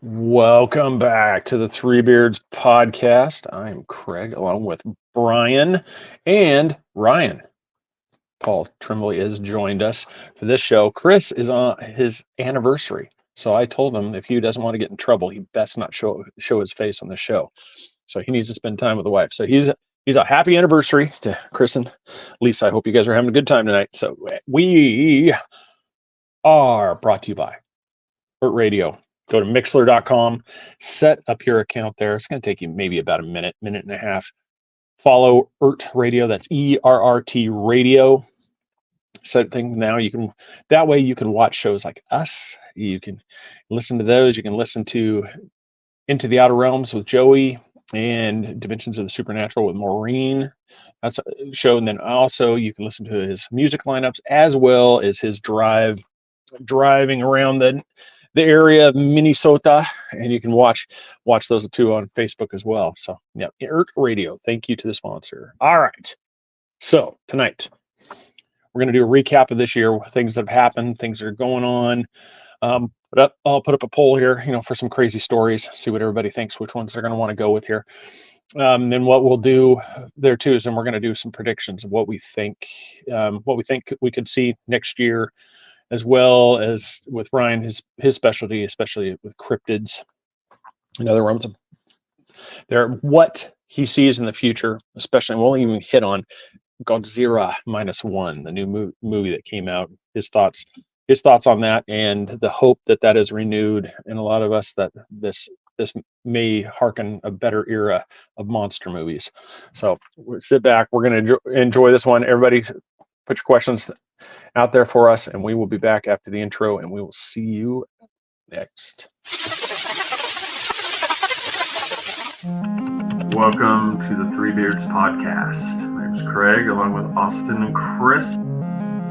Welcome back to the Three Beards podcast. I'm Craig, along with Brian and Ryan. Paul Tremblay has joined us for this show. Chris is on his anniversary, so I told him if he doesn't want to get in trouble, he best not show his face on the show. So he needs to spend time with the wife. So he's a happy anniversary to Chris and Lisa. I hope you guys are having a good time tonight. So we are brought to you by Burt Radio. Go to Mixler.com, set up your account there. It's going to take you maybe about a minute and a half. Follow ERT Radio. That's ERRT Radio. Set thing now. That way you can watch shows like us. You can listen to those. You can listen to Into the Outer Realms with Joey and Dimensions of the Supernatural with Maureen. That's a show. And then also you can listen to his music lineups as well as his driving around the area of Minnesota, and you can watch those two on Facebook as well. So yeah, ERT Radio. Thank you to the sponsor. All right. So tonight we're going to do a recap of this year, things that have happened, things that are going on. But I'll put up a poll here, for some crazy stories, see what everybody thinks, which ones they're going to want to go with here. Then what we'll do there too is then we're going to do some predictions of what we think we could see next year, as well as with Ryan, his specialty, especially with cryptids and other realms of what he sees in the future, especially, and we'll even hit on Godzilla -1, the new movie that came out, his thoughts on that, and the hope that is renewed in a lot of us, that this may harken a better era of monster movies. So sit back, we're going to enjoy this one. Everybody put your questions out there for us, and we will be back after the intro, and we will see you next. Welcome to the Three Beards podcast. My name is Craig, along with Austin and Chris.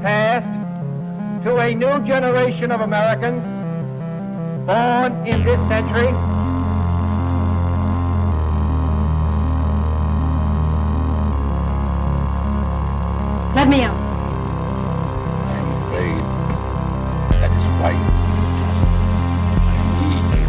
Passed to a new generation of Americans born in this century. Let me out. That is why you need me.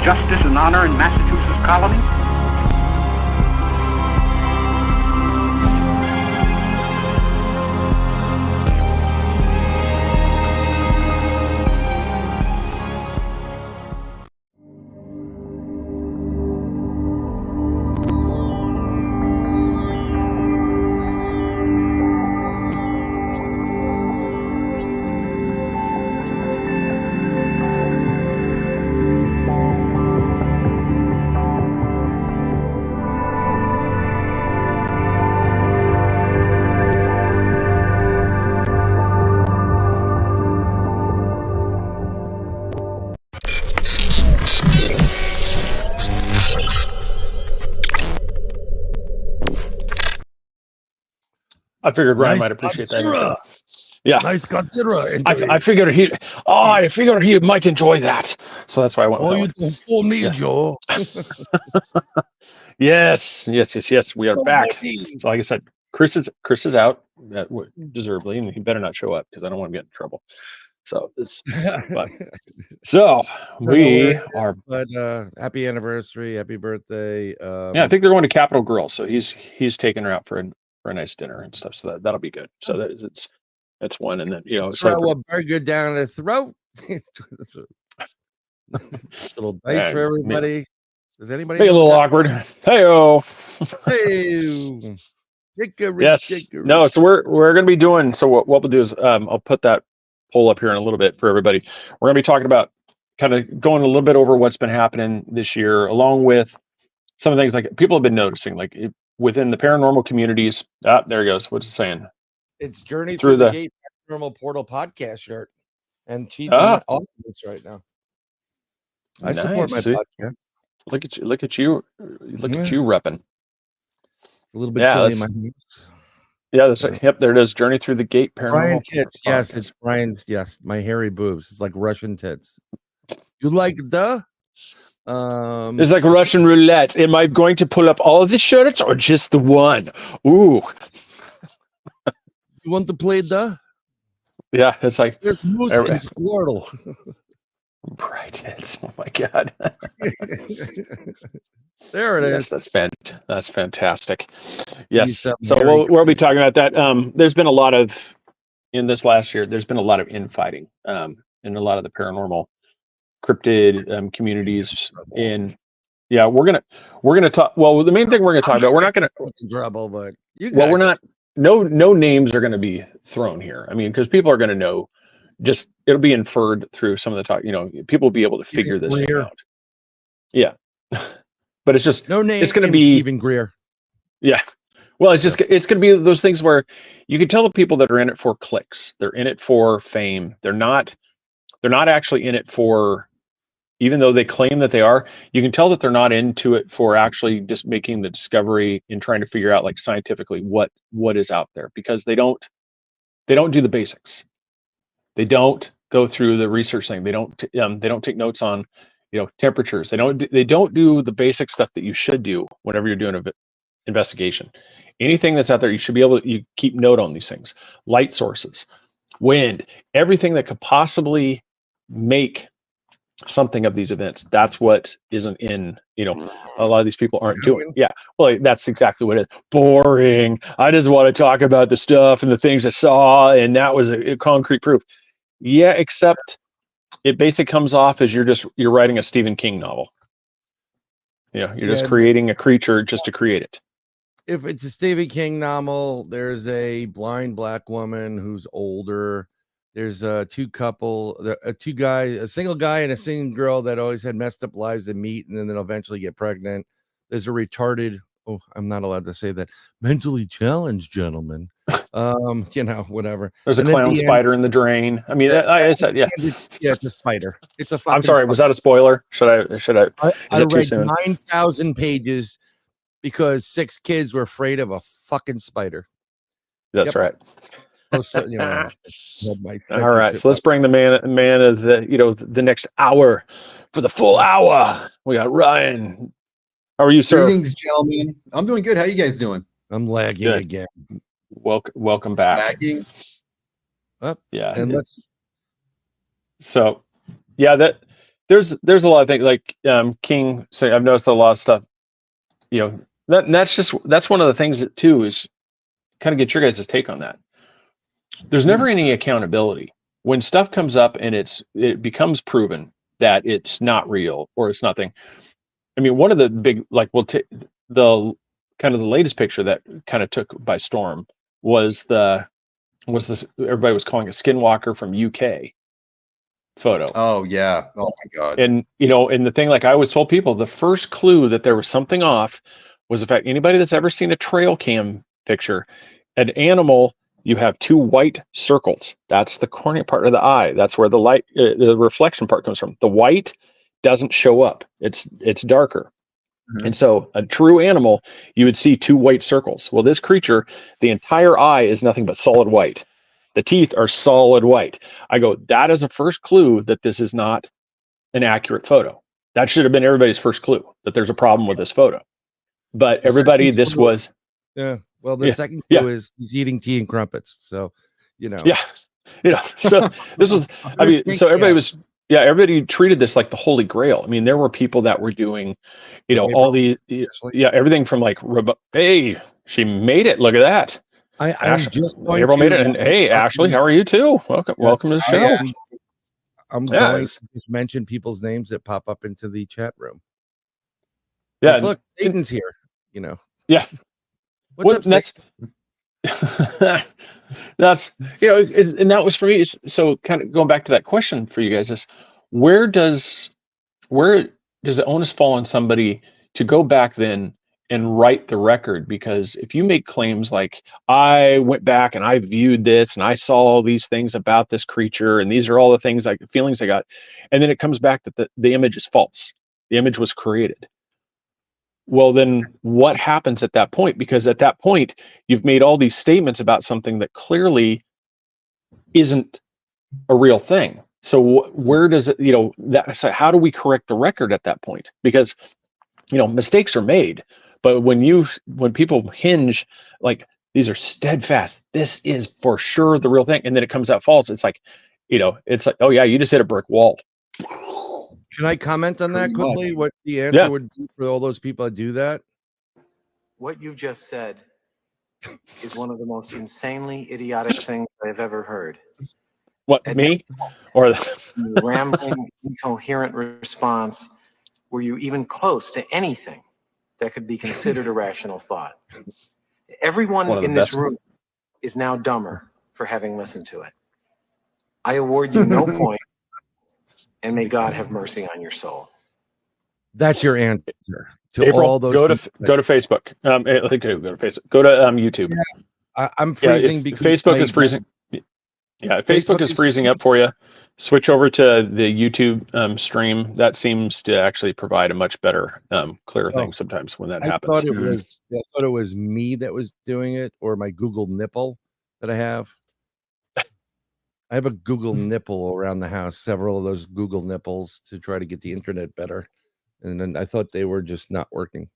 Justice and honor in Massachusetts colony? I figured Ryan might appreciate that. Yeah, nice Godzilla. I figured he might enjoy that, so that's why I went with that one. For me, yeah. Joe. Yes. We are back. So, like I said, Chris is out, deservedly, and he better not show up because I don't want to get in trouble. So we are. But happy anniversary, happy birthday. Yeah, I think they're going to Capitol Grill, so he's taking her out for a nice dinner and stuff. So that'll be good. So that's one, and then throw a burger down the throat. Little dice for everybody. Does anybody? Be a little awkward. Hey-o. Hey. Yes. No. So we're going to be doing. So what we'll do is I'll put that poll up here in a little bit for everybody. We're going to be talking about kind of going a little bit over what's been happening this year, along with some of the things like people have been noticing, like within the paranormal communities. There he goes. What's it saying? It's Journey Through the Gate Paranormal Portal podcast shirt. And she's in the audience right now. I support my podcast. Look at you repping. It's a little bit chilly in my hands. Yeah, yep, there it is. Journey Through the Gate Paranormal. Brian Tits. Yes, it's Brian's. Yes, my hairy boobs. It's like Russian tits. You like the? It's like Russian roulette. Am I going to pull up all of the shirts or just the one? Ooh. You want to play the? Yeah, it's like there's Moose and Squirtle. Right. Oh my God. There it is. Yes, that's fantastic. Yes. So we'll be talking about that. There's been a lot of in this last year. There's been a lot of infighting in a lot of the paranormal cryptid communities. We're gonna talk. Well, the main thing we're gonna talk about. We're not gonna trouble, but we're not. No names are going to be thrown here. I mean, because people are going to know. Just it'll be inferred through some of the talk. People will be able to figure this thing out. Yeah, but it's just no name. It's going to be Stephen Greer. Yeah, well, it's going to be those things where you can tell the people that are in it for clicks. They're in it for fame. They're not actually in it for. Even though they claim that they are, you can tell that they're not into it for actually just making the discovery and trying to figure out like scientifically what is out there, because they don't do the basics. They don't go through the research thing. They don't take notes on, temperatures. They don't do the basic stuff that you should do whenever you're doing an investigation. Anything that's out there, you should be able to you keep note on these things. Light sources, wind, everything that could possibly make something of these events. That's what isn't in, a lot of these people aren't doing. Yeah. Well, that's exactly what it is. Boring. I just want to talk about the stuff and the things I saw. And that was a concrete proof. Yeah. Except it basically comes off as you're writing a Stephen King novel. You're just creating a creature just to create it. If it's a Stephen King novel, there's a blind black woman who's older. There's a single guy and a single girl that always had messed up lives and meet, and then they'll eventually get pregnant. There's a retarded, I'm not allowed to say that, mentally challenged gentleman. Whatever. There's a clown spider in the drain. I mean, I said, yeah. It's a spider. It's a I'm sorry, spider. Was that a spoiler? Should I is it too soon? 9,000 pages because 6 kids were afraid of a fucking spider. That's right. All right, so let's bring the man of the next hour for the full hour. We got Ryan. How are you, sir? Greetings, gentlemen. I'm doing good. How you guys doing? I'm lagging again. Welcome back. Lagging. Yeah, and there's a lot of things like King saying. I've noticed a lot of stuff. That's one of the things that too is kind of get your guys' take on that. There's never any accountability when stuff comes up and it becomes proven that it's not real or it's nothing. I mean, one of the big, the kind of the latest picture that kind of took by storm was this, everybody was calling a skinwalker from UK photo. Oh yeah. Oh my God. And, and the thing, like I always told people, the first clue that there was something off was the fact anybody that's ever seen a trail cam picture, an animal, you have 2 white circles. That's the cornea part of the eye. That's where the light, the reflection part comes from. The white doesn't show up. It's darker. Mm-hmm. And so a true animal, you would see 2 white circles. Well, this creature, the entire eye is nothing but solid white. The teeth are solid white. I go, that is a first clue that this is not an accurate photo. That should have been everybody's first clue that there's a problem with this photo. But everybody, this was. Yeah. Well, the second clue is he's eating tea and crumpets. So, Yeah. So this was, everybody was, everybody treated this like the Holy Grail. I mean, there were people that were doing, all the, everything from like, hey, she made it. Look at that. April made it. And hey, Ashley, how are you too? Welcome to the show. I'm going to just mention people's names that pop up into the chat room. Yeah. Like, look, Aiden's here, Yeah. What's up, that's and that was for me. So kind of going back to that question for you guys is where does the onus fall on somebody to go back then and write the record, because if you make claims like, I went back and I viewed this and I saw all these things about this creature and these are all the things, like feelings I got, and then it comes back that the image is false, the image was created, well, then what happens at that point? Because at that point you've made all these statements about something that clearly isn't a real thing. So where does it, so how do we correct the record at that point? Because mistakes are made, but when people hinge, like, these are steadfast, this is for sure the real thing, and then it comes out false, it's like, oh yeah, you just hit a brick wall. Can I comment on that Pretty quickly? much. What the answer would be for all those people that do that? What you just said is one of the most insanely idiotic things I've ever heard. What, me? Or the rambling, incoherent response, were you even close to anything that could be considered a rational thought? Everyone in this room is now dumber for having listened to it. I award you no point, and may God have mercy on your soul. That's your answer to April, all those. Go to Facebook. Go to Facebook. Go to YouTube. Yeah, I'm freezing because because Facebook is freezing. Yeah, Facebook is freezing up for you. Switch over to the YouTube stream. That seems to actually provide a much better, clearer thing sometimes when that happens. I thought it was me that was doing it, or my Google nipple that I have. I have a Google nipple around the house, several of those Google nipples, to try to get the internet better. And then I thought they were just not working.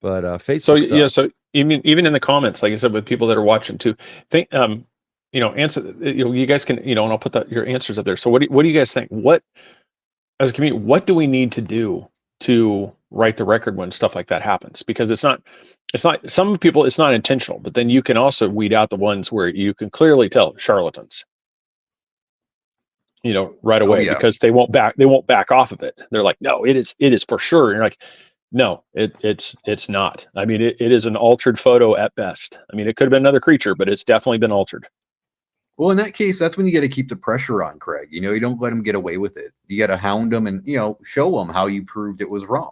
But Facebook. So even in the comments, like I said, with people that are watching too, think answer. You guys can, and I'll put your answers up there. So what do you guys think? What, as a community, what do we need to do to write the record when stuff like that happens? Because it's not. Some people, it's not intentional, but then you can also weed out the ones where you can clearly tell charlatans. Right away, because they won't back off of it. They're like, no, it is for sure. And you're like, no, it's not. I mean, it is an altered photo at best. I mean, it could have been another creature, but it's definitely been altered. Well, in that case, that's when you got to keep the pressure on, Craig. You don't let them get away with it. You got to hound them and, show them how you proved it was wrong.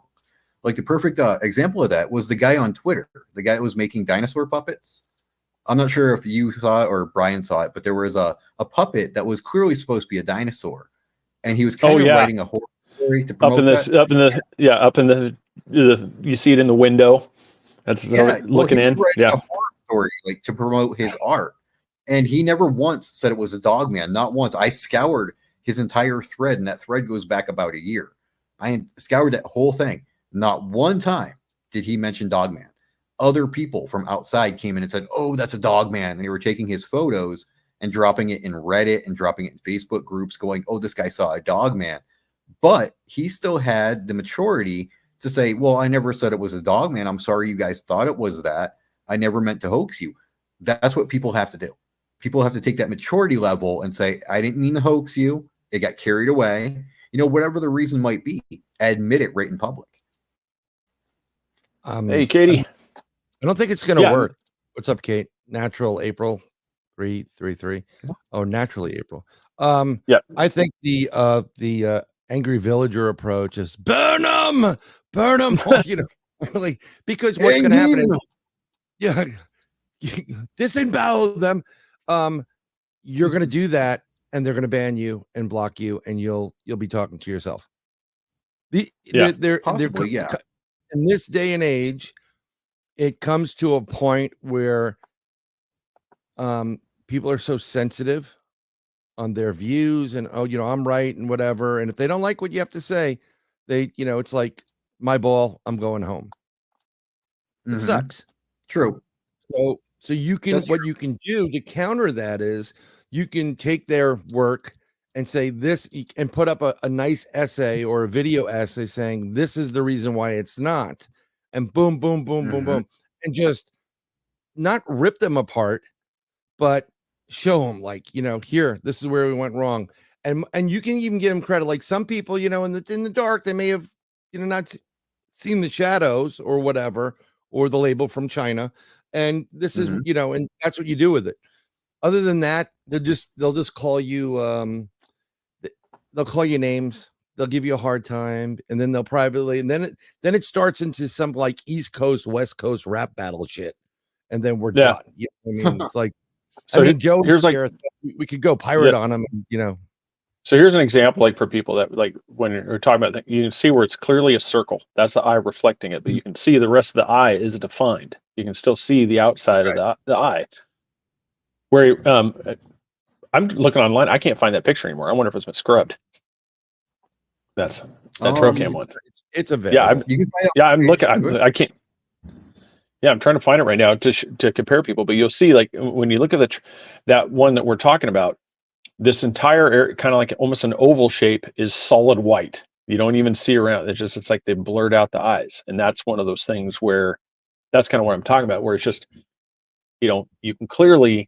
Like the perfect example of that was the guy on Twitter, the guy that was making dinosaur puppets. I'm not sure if you saw it or Brian saw it, but there was a puppet that was clearly supposed to be a dinosaur, and he was kind of writing a horror story to promote up in the you see it in the window. That's looking in. A horror story, like, to promote his art, and he never once said it was a dog man. Not once. I scoured his entire thread, and that thread goes back about a year. I scoured that whole thing. Not one time did he mention dog man. Other people from outside came in and said, oh, that's a dog man. And they were taking his photos and dropping it in Reddit and dropping it in Facebook groups going, oh, this guy saw a dog man. But he still had the maturity to say, well, I never said it was a dog man. I'm sorry you guys thought it was that. I never meant to hoax you. That's what people have to do. People have to take that maturity level and say, I didn't mean to hoax you. It got carried away. Whatever the reason might be, admit it right in public. Hey, Katie. I don't think it's going to work. What's up, Kate? Natural April 333. Oh, naturally April. I think the angry villager approach is burn them, really, because what's going to happen? Disembowel them. You're going to do that, and they're going to ban you and block you, and you'll be talking to yourself. They're in this day and age. It comes to a point where people are so sensitive on their views and, I'm right and whatever. And if they don't like what you have to say, it's like, my ball, I'm going home. It sucks. True. So you can, you can do to counter that is you can take their work and say this and put up a nice essay or a video essay saying, this is the reason why it's not. And boom, boom, boom, boom, boom. And just not rip them apart, but show them like, here, this is where we went wrong. And you can even give them credit. Like some people, in the dark, they may have, not seen the shadows or whatever, or the label from China. And this is, and that's what you do with it. Other than that, they'll just call you, they'll call you names. they'll give you a hard time, and then they'll privately, and then it starts into some like East Coast, West Coast rap battle shit, and then we're done. You know what I mean, it's like, So Joe, here's like, we could go pirate on them, So here's an example, like for people that like when you're talking about that, you can see where it's clearly a circle. That's the eye reflecting it, but you can see the rest of the eye is defined. You can still see the outside of the eye. Where I'm looking online, I can't find that picture anymore. I wonder if it's been scrubbed. That's that trail cam one. It's available. I'm looking. I can't. Yeah, I'm trying to find it right now to compare people. But you'll see, like when you look at that one that we're talking about, this entire area, kind of like almost an oval shape, is solid white. You don't even see around. It's like they blurred out the eyes, and that's one of those things where that's kind of what I'm talking about, where it's just, you can clearly.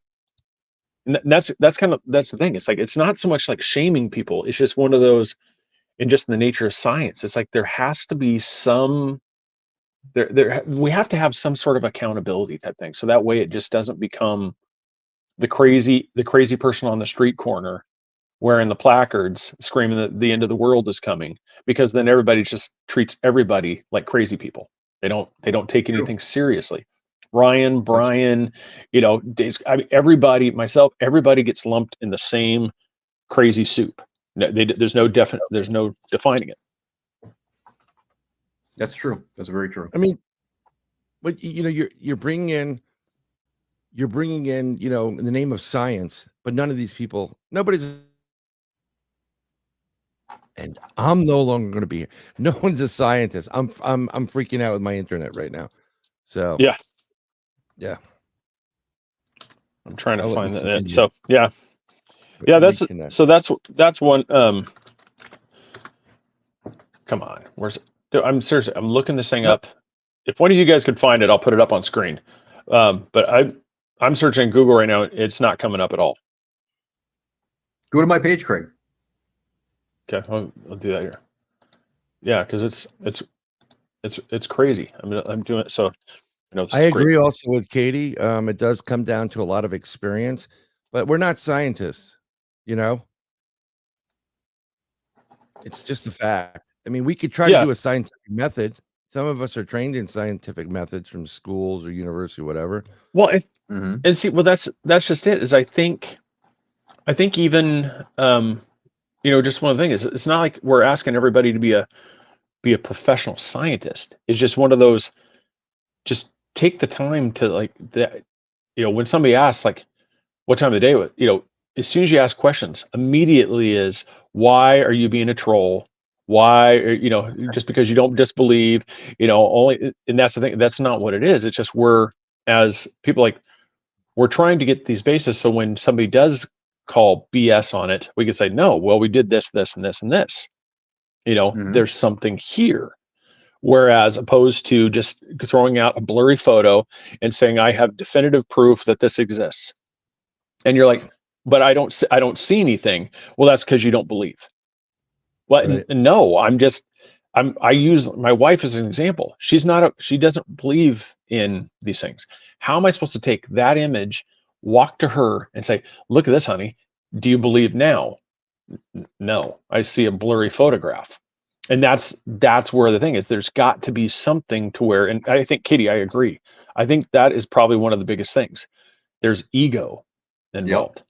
And that's the thing. It's like it's not so much like shaming people. It's just one of those, and just in the nature of science, it's like there has to be some. We have to have some sort of accountability type thing, so that way it just doesn't become the crazy person on the street corner wearing the placards screaming that the end of the world is coming, because then everybody just treats everybody like crazy people. They don't take anything seriously. Ryan, Brian, Dave, everybody, myself, everybody gets lumped in the same crazy soup. There's no defining it. That's true. That's very true. I mean, but you're bringing in, in the name of science, but none of these people, nobody's, and I'm no longer going to be here. No one's a scientist. I'm freaking out with my internet right now. So yeah. I'm trying to I'll find that. So yeah. That's one. Come on, I'm seriously. I'm looking this thing up. If one of you guys could find it, I'll put it up on screen. But I'm searching Google right now. It's not coming up at all. Go to my page, Craig. Okay, I'll do that here. Yeah, because it's crazy. I'm doing it. So I agree also with Katie. It does come down to a lot of experience, but we're not scientists. It's just a fact. I mean, we could try to do a scientific method. Some of us are trained in scientific methods from schools or university, whatever. Well, and see, that's just it. Is I think even just one thing is, it's not like we're asking everybody to be a professional scientist. It's just one of those. Just take the time to like that. When somebody asks like, "What time of the day?" As soon as you ask questions, immediately is, why are you being a troll? Why, just because you don't disbelieve, only, and that's the thing. That's not what it is. It's just as people, like, we're trying to get these bases. So when somebody does call BS on it, we can say, no, well, we did this, this, and this, and this. There's something here. Whereas opposed to just throwing out a blurry photo and saying, I have definitive proof that this exists. And you're like, but I don't see anything. Well, that's because you don't believe. Well, right. No, I use my wife as an example. She doesn't believe in these things. How am I supposed to take that image, walk to her and say, look at this, honey. Do you believe now? No, I see a blurry photograph. And that's where the thing is. There's got to be something to where, and I think, Katie, I agree. I think that is probably one of the biggest things. There's ego involved. Yep.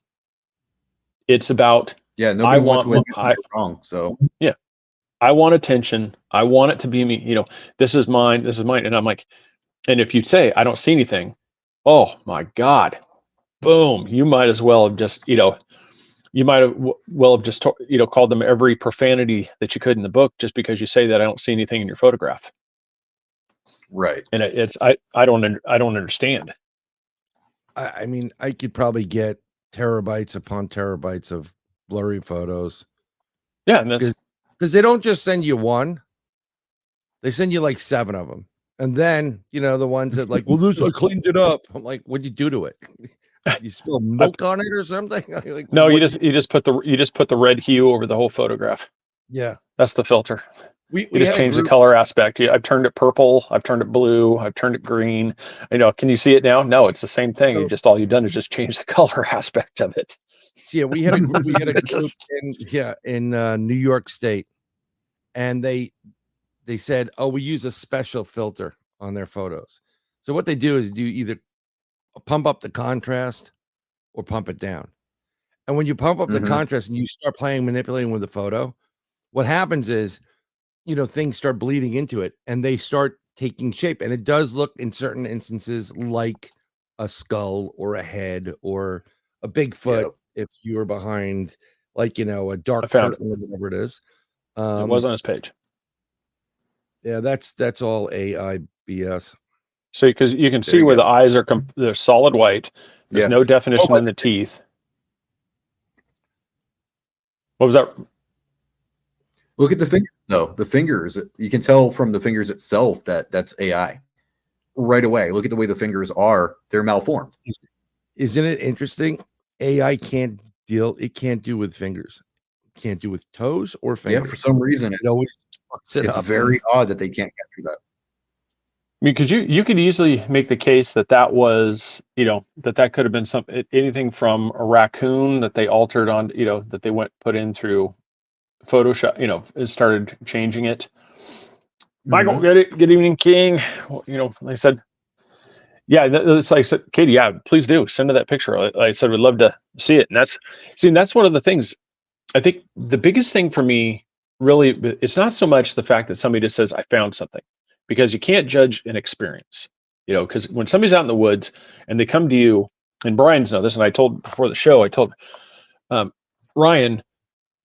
It's about, nobody wants to admit wrong. So I want attention. I want it to be me. This is mine. This is mine. And I'm like, and if you say I don't see anything, oh my God, boom! You might as well have just, called them every profanity that you could in the book, just because you say that I don't see anything in your photograph. Right. And I don't understand. I mean, I could probably get terabytes upon terabytes of blurry photos. Yeah, and that's because they don't just send you one; they send you like 7 of them, and then the ones that like, well, this I cleaned it up. I'm like, what'd you do to it? You spill milk on it or something? Like, no, you just put the red hue over the whole photograph. Yeah, that's the filter. We just changed the color aspect. I've turned it purple. I've turned it blue. I've turned it green. Can you see it now? No, it's the same thing. So, all you've done is just change the color aspect of it. Yeah, we had a group in New York State, and they said, oh, we use a special filter on their photos. So what they do is do either pump up the contrast or pump it down. And when you pump up the contrast and you start manipulating with the photo, what happens is, things start bleeding into it and they start taking shape. And it does look in certain instances like a skull or a head or a Bigfoot if you were behind a dark curtain or whatever it is. It was on his page. Yeah, that's all AI BS. So because you can see where the eyes are they're solid white. There's no definition in the teeth. What was that? Look at the fingers, though. The fingers, you can tell from the fingers itself that that's AI right away. Look at the way the fingers are. They're malformed. Isn't it interesting? AI can't do with fingers. It can't do with toes or fingers. Yeah, for some reason. It's very odd that they can't capture that. I mean, because you could easily make the case that was, that could have been anything from a raccoon that they altered on, that they put in through Photoshop, it started changing it. Michael, good evening, King. Like I said, it's like I said, Katie, please do send her that picture. Like I said, we'd love to see it. And that's one of the things. I think the biggest thing for me, really, it's not so much the fact that somebody just says, I found something, because you can't judge an experience, because when somebody's out in the woods and they come to you, and Brian's know this, and I told before the show, I told Ryan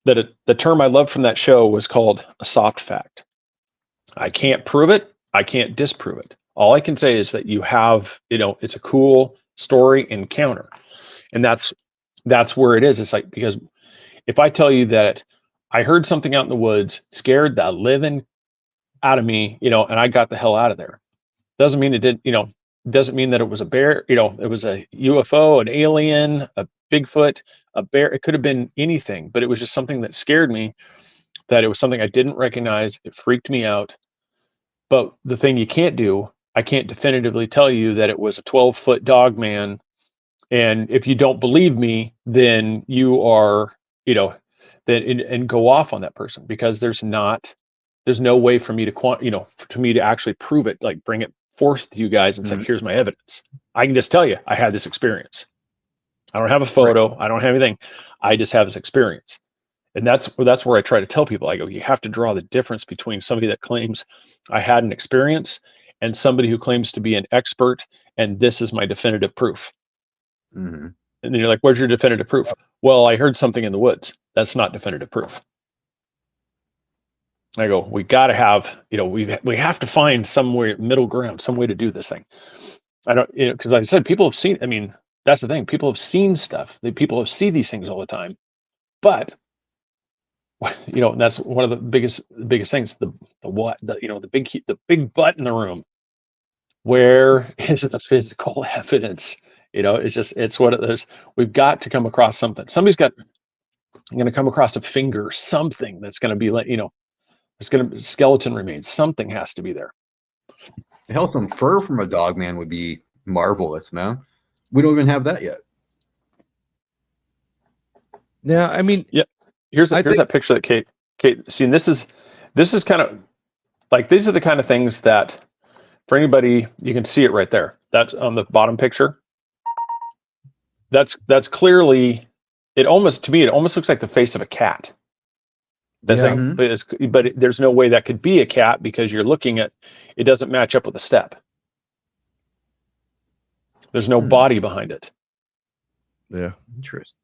that the term I loved from that show was called a soft fact. I can't prove it. I can't disprove it. All I can say is that you have, it's a cool story encounter. And that's where it is. It's like, because if I tell you that I heard something out in the woods, scared the living out of me, and I got the hell out of there. Doesn't mean it did, doesn't mean that it was a bear, it was a UFO, an alien, a Bigfoot, a bear. It could have been anything, but it was just something that scared me, that it was something I didn't recognize. It freaked me out. But the thing you can't do, I can't definitively tell you that it was a 12-foot dog man. And if you don't believe me, then you are, and go off on that person, because there's no way for me to actually prove it, like bring it forth to you guys and say, here's my evidence. I can just tell you, I had this experience. I don't have a photo. Right. I don't have anything. I just have this experience. And that's where I try to tell people, I go, you have to draw the difference between somebody that claims I had an experience and somebody who claims to be an expert and this is my definitive proof. And then you're like, where's your definitive proof? Well, I heard something in the woods. That's not definitive proof. I go, we got to have, we have to find somewhere middle ground, some way to do this thing. I don't, because like I said, people have seen, that's the thing. People have seen stuff. People have seen these things all the time. But, that's one of the biggest things, the big butt in the room. Where is the physical evidence? It's what it is. We've got to come across something. Somebody's going to come across a finger, something that's going to be like, it's going to skeleton remains. Something has to be there. Hell, some fur from a dog man would be marvelous, man. We don't even have that yet. Yeah, here's that picture that Kate seen. This is kind of like, these are the kind of things that, for anybody, you can see it right there. That's on the bottom picture. That's clearly, it almost looks like the face of a cat. But there's no way that could be a cat, because you're looking at, it doesn't match up with a step. There's no body behind it. Yeah, interesting.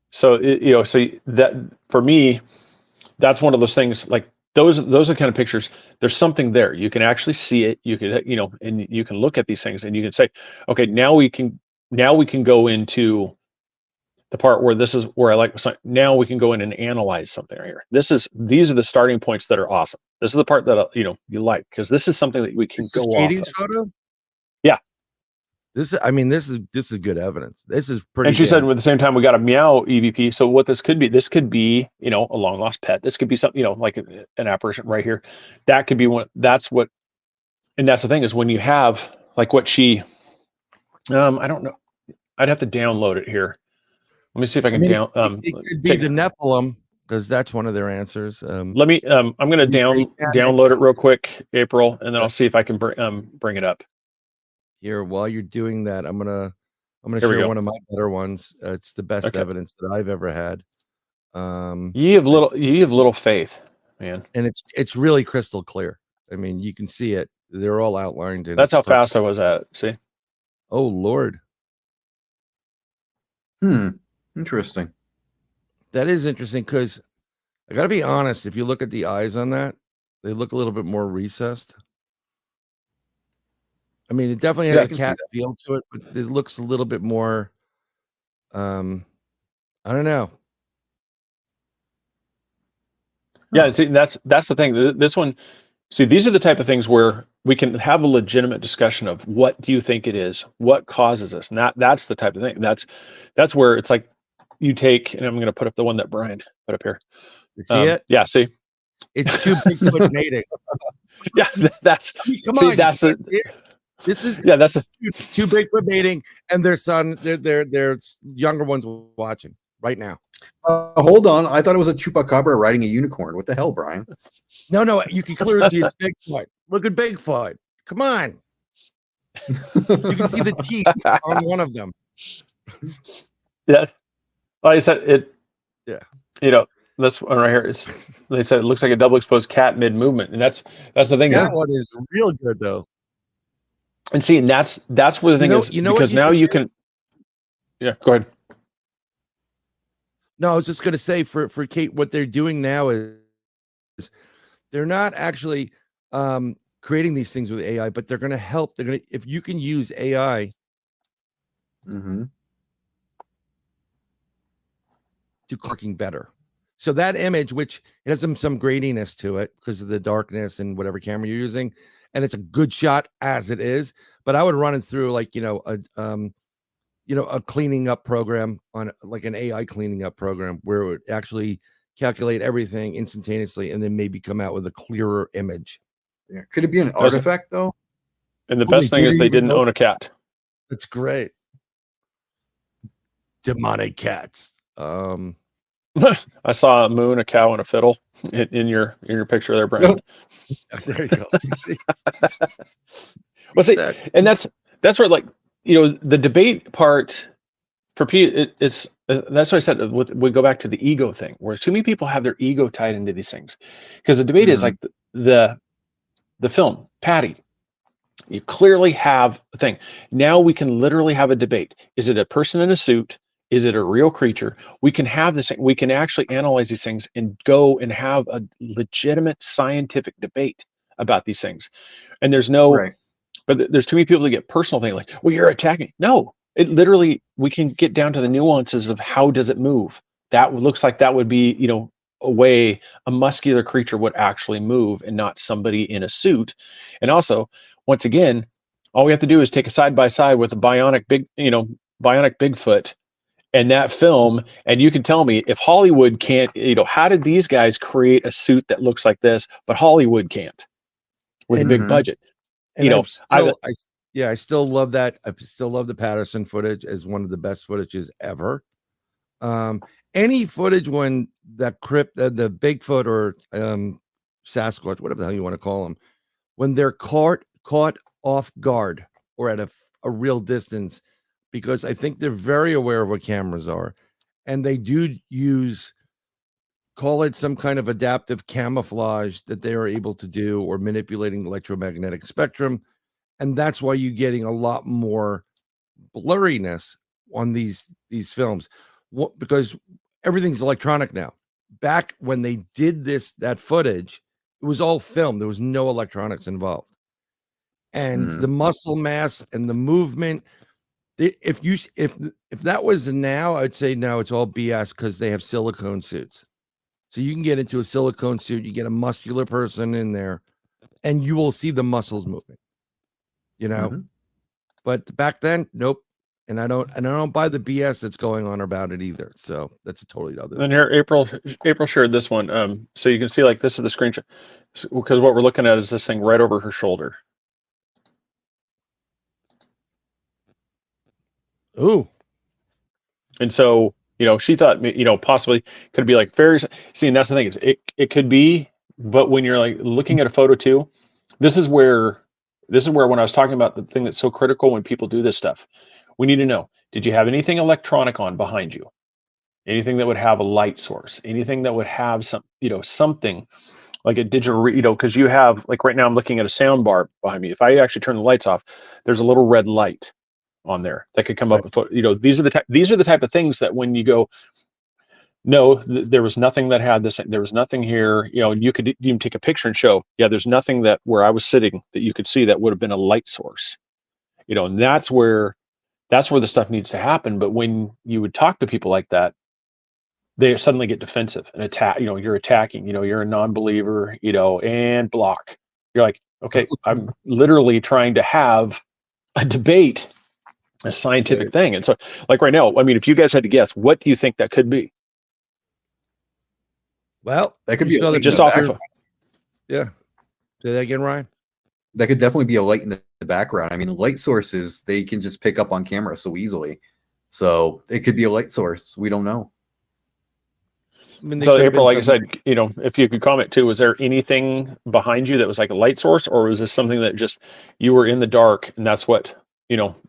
So so that, for me, that's one of those things. Like those are the kind of pictures. There's something there. You can actually see it. You can and you can look at these things and you can say, okay, now we can go into the part where this is where I like. Now we can go in and analyze something right here. These are the starting points that are awesome. This is the part that you like, because this is something that we can go off Katie's photo. Yeah. This is good evidence. This is pretty. And she said, at the same time, we got a meow EVP. So what this could be, a long lost pet. This could be something, like an apparition right here. That could be one. And that's the thing, is when you have like what she, I don't know. I'd have to download it here. Let me see if I can it could be the Nephilim because that's one of their answers. Let me. I'm going to download it real quick, April, and then I'll see if I can bring it up. Here, while you're doing that, I'm gonna Here we share go. one of my better ones. It's the best evidence that I've ever had. You have little faith, man. And it's really crystal clear. I mean, you can see it. They're all outlined. That's how fast I was at it. See? Oh Lord. Interesting. That is interesting because I got to be honest. If you look at the eyes on that, they look a little bit more recessed. I mean, it definitely has a cat feel to it, but it looks a little bit more. I don't know. Yeah, see, that's the thing. This one, see, these are the type of things where we can have a legitimate discussion of what do you think it is, what causes this, and that's the type of thing. That's where it's like you take, and I'm going to put up the one that Brian put up here. See it? Yeah, see, it's too Bigfoot mating. Yeah, that's. Come see, on, that's the. This is that's two Bigfoot mating, and their son, their younger ones watching right now. Hold on, I thought it was a chupacabra riding a unicorn. What the hell, Brian? No, you can clearly see it's Bigfoot. Look at Bigfoot. Come on. You can see the teeth on one of them. Yeah, like I said, it. Yeah. You know, this one right here is. They said it looks like a double exposed cat mid movement, and that's the thing. That one is real good though. And see, and that's where the thing is, because now you can. Yeah, go ahead. No, I was just going to say for Kate, what they're doing now is they're not actually creating these things with AI, but they're going to help. They're going to, if you can use AI to clicking better. So that image, which it has some graininess to it because of the darkness and whatever camera you're using, and it's a good shot as it is, but I would run it through like, a cleaning up program on like an AI cleaning up program where it would actually calculate everything instantaneously and then maybe come out with a clearer image. Yeah. Could it be an artifact though? And the best thing is they didn't own a cat. That's great. Demonic cats. I saw a moon, a cow, and a fiddle in your picture there, Brandon. There you go. Well, see, and that's where, like, the debate part for Pete, it's that's what I said. We go back to the ego thing, where too many people have their ego tied into these things, because the debate is like the film Patty. You clearly have a thing. Now we can literally have a debate. Is it a person in a suit? Is it a real creature? We can have this. We can actually analyze these things and go and have a legitimate scientific debate about these things. And there's no, but there's too many people that get personal things like, well, you're attacking. No, it literally, we can get down to the nuances of how does it move. That looks like that would be, a way a muscular creature would actually move and not somebody in a suit. And also, once again, all we have to do is take a side by side with a bionic Bigfoot and that film, and you can tell me if Hollywood can't, how did these guys create a suit that looks like this, but Hollywood can't with a big budget? And I still love that. I still love the Patterson footage as one of the best footages ever. Any footage when that crypt, the Bigfoot or Sasquatch, whatever the hell you want to call them, when they're caught off guard or at a real distance, because I think they're very aware of what cameras are, and they do use, call it some kind of adaptive camouflage that they are able to do, or manipulating the electromagnetic spectrum. And that's why you're getting a lot more blurriness on these films. Because everything's electronic now. Back when they did that footage, it was all film. There was no electronics involved. And the muscle mass and the movement, if that was now, I'd say now it's all BS because they have silicone suits. So you can get into a silicone suit, you get a muscular person in there, and you will see the muscles moving. But back then, nope. And I don't buy the BS that's going on about it either. So that's a totally other. And here, April shared this one. So you can see, like, this is the screenshot, because what we're looking at is this thing right over her shoulder. Ooh. And so She thought, possibly could be like fairies. See, and that's the thing, is it could be, but when you're like looking at a photo too, this is where when I was talking about the thing that's so critical when people do this stuff, we need to know, did you have anything electronic on behind you? Anything that would have a light source, anything that would have something like a digital, because you have, like right now I'm looking at a sound bar behind me. If I actually turn the lights off, there's a little red light on there that could come up. These are the type of things that when you go, no, there was nothing that had this. There was nothing here. You could even take a picture and show, yeah, there's nothing that where I was sitting that you could see that would have been a light source. And that's where the stuff needs to happen. But when you would talk to people like that, they suddenly get defensive and attack. You're attacking. You're a non-believer. And block. You're like, okay, I'm literally trying to have a debate, a scientific thing. And so, like right now, I mean, if you guys had to guess, what do you think that could be? Well, that could be just off of. Yeah. Say that again, Ryan. That could definitely be a light in the background. I mean, light sources, they can just pick up on camera so easily. So it could be a light source. We don't know. I mean, so April, like I said, if you could comment too, was there anything behind you that was like a light source, or was this something that just you were in the dark and that's what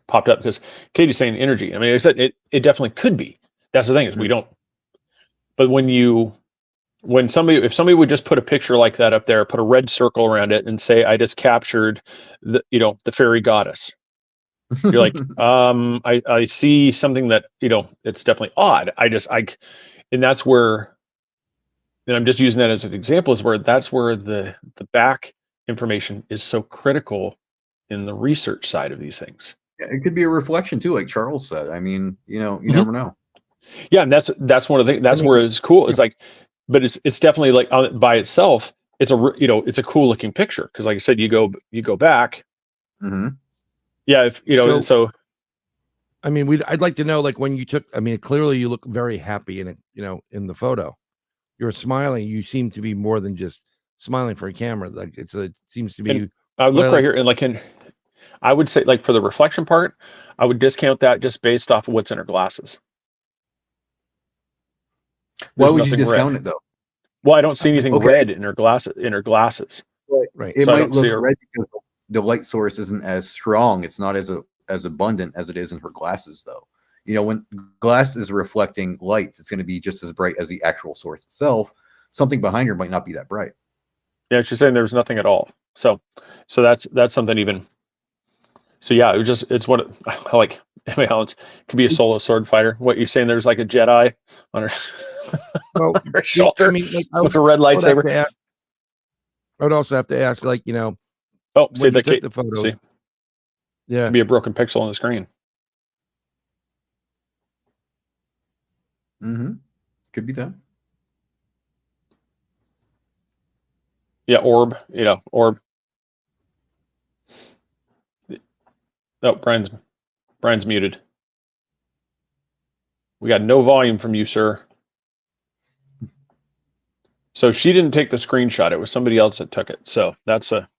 popped up? Because Katie's saying energy. I mean, I said it definitely could be. That's the thing, is we don't. But if somebody would just put a picture like that up there, put a red circle around it, and say, I just captured the fairy goddess. You're like, I see something that it's definitely odd. And that's where. And I'm just using that as an example, that's where the back information is so critical in the research side of these things. Yeah, it could be a reflection too, like Charles said. I mean, you never know. Yeah, and that's one of the things. That's where it's cool. It's like, but it's definitely like by itself, it's a cool looking picture, because like I said, you go back. Mm-hmm. Yeah, if so. I mean, I'd like to know, like, when you took. I mean, clearly you look very happy in it. In the photo. You're smiling. You seem to be more than just smiling for a camera. Like it seems to be. And I look right here, and I would say, like, for the reflection part, I would discount that just based off of what's in her glasses. Why would you discount it though? Well, I don't see anything red in her glasses. Right. It might look red because the light source isn't as strong. It's not as abundant as it is in her glasses, though. When glass is reflecting lights, it's going to be just as bright as the actual source itself. Something behind her might not be that bright. Yeah, she's saying there's nothing at all. So that's something even. So yeah, it's what I like. It could be a solo sword fighter. What you're saying? There's like a Jedi on her, on her shoulder, I mean, with a red lightsaber. I would also have to ask, like, oh, see that the photo. See, yeah, it'd be a broken pixel on the screen. Mm-hmm. Could be that. Yeah, orb. Orb. Oh, Brian's muted. We got no volume from you, sir. So she didn't take the screenshot. It was somebody else that took it. So that's a.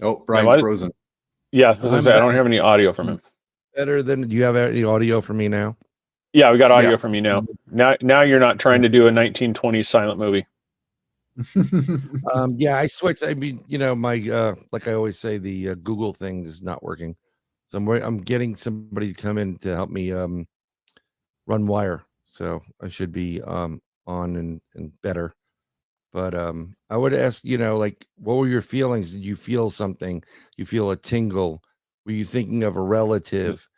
Oh, Brian's frozen. Yeah, I don't have any audio from him. Better than. Do you have any audio from me now? Yeah, we got audio from you now. Now you're not trying to do a 1920s silent movie. Yeah, I switched. I mean, my like I always say, the Google thing is not working, so I'm getting somebody to come in to help me run wire. So I should be on and better. But I would ask, like, what were your feelings? Did you feel something? You feel a tingle? Were you thinking of a relative?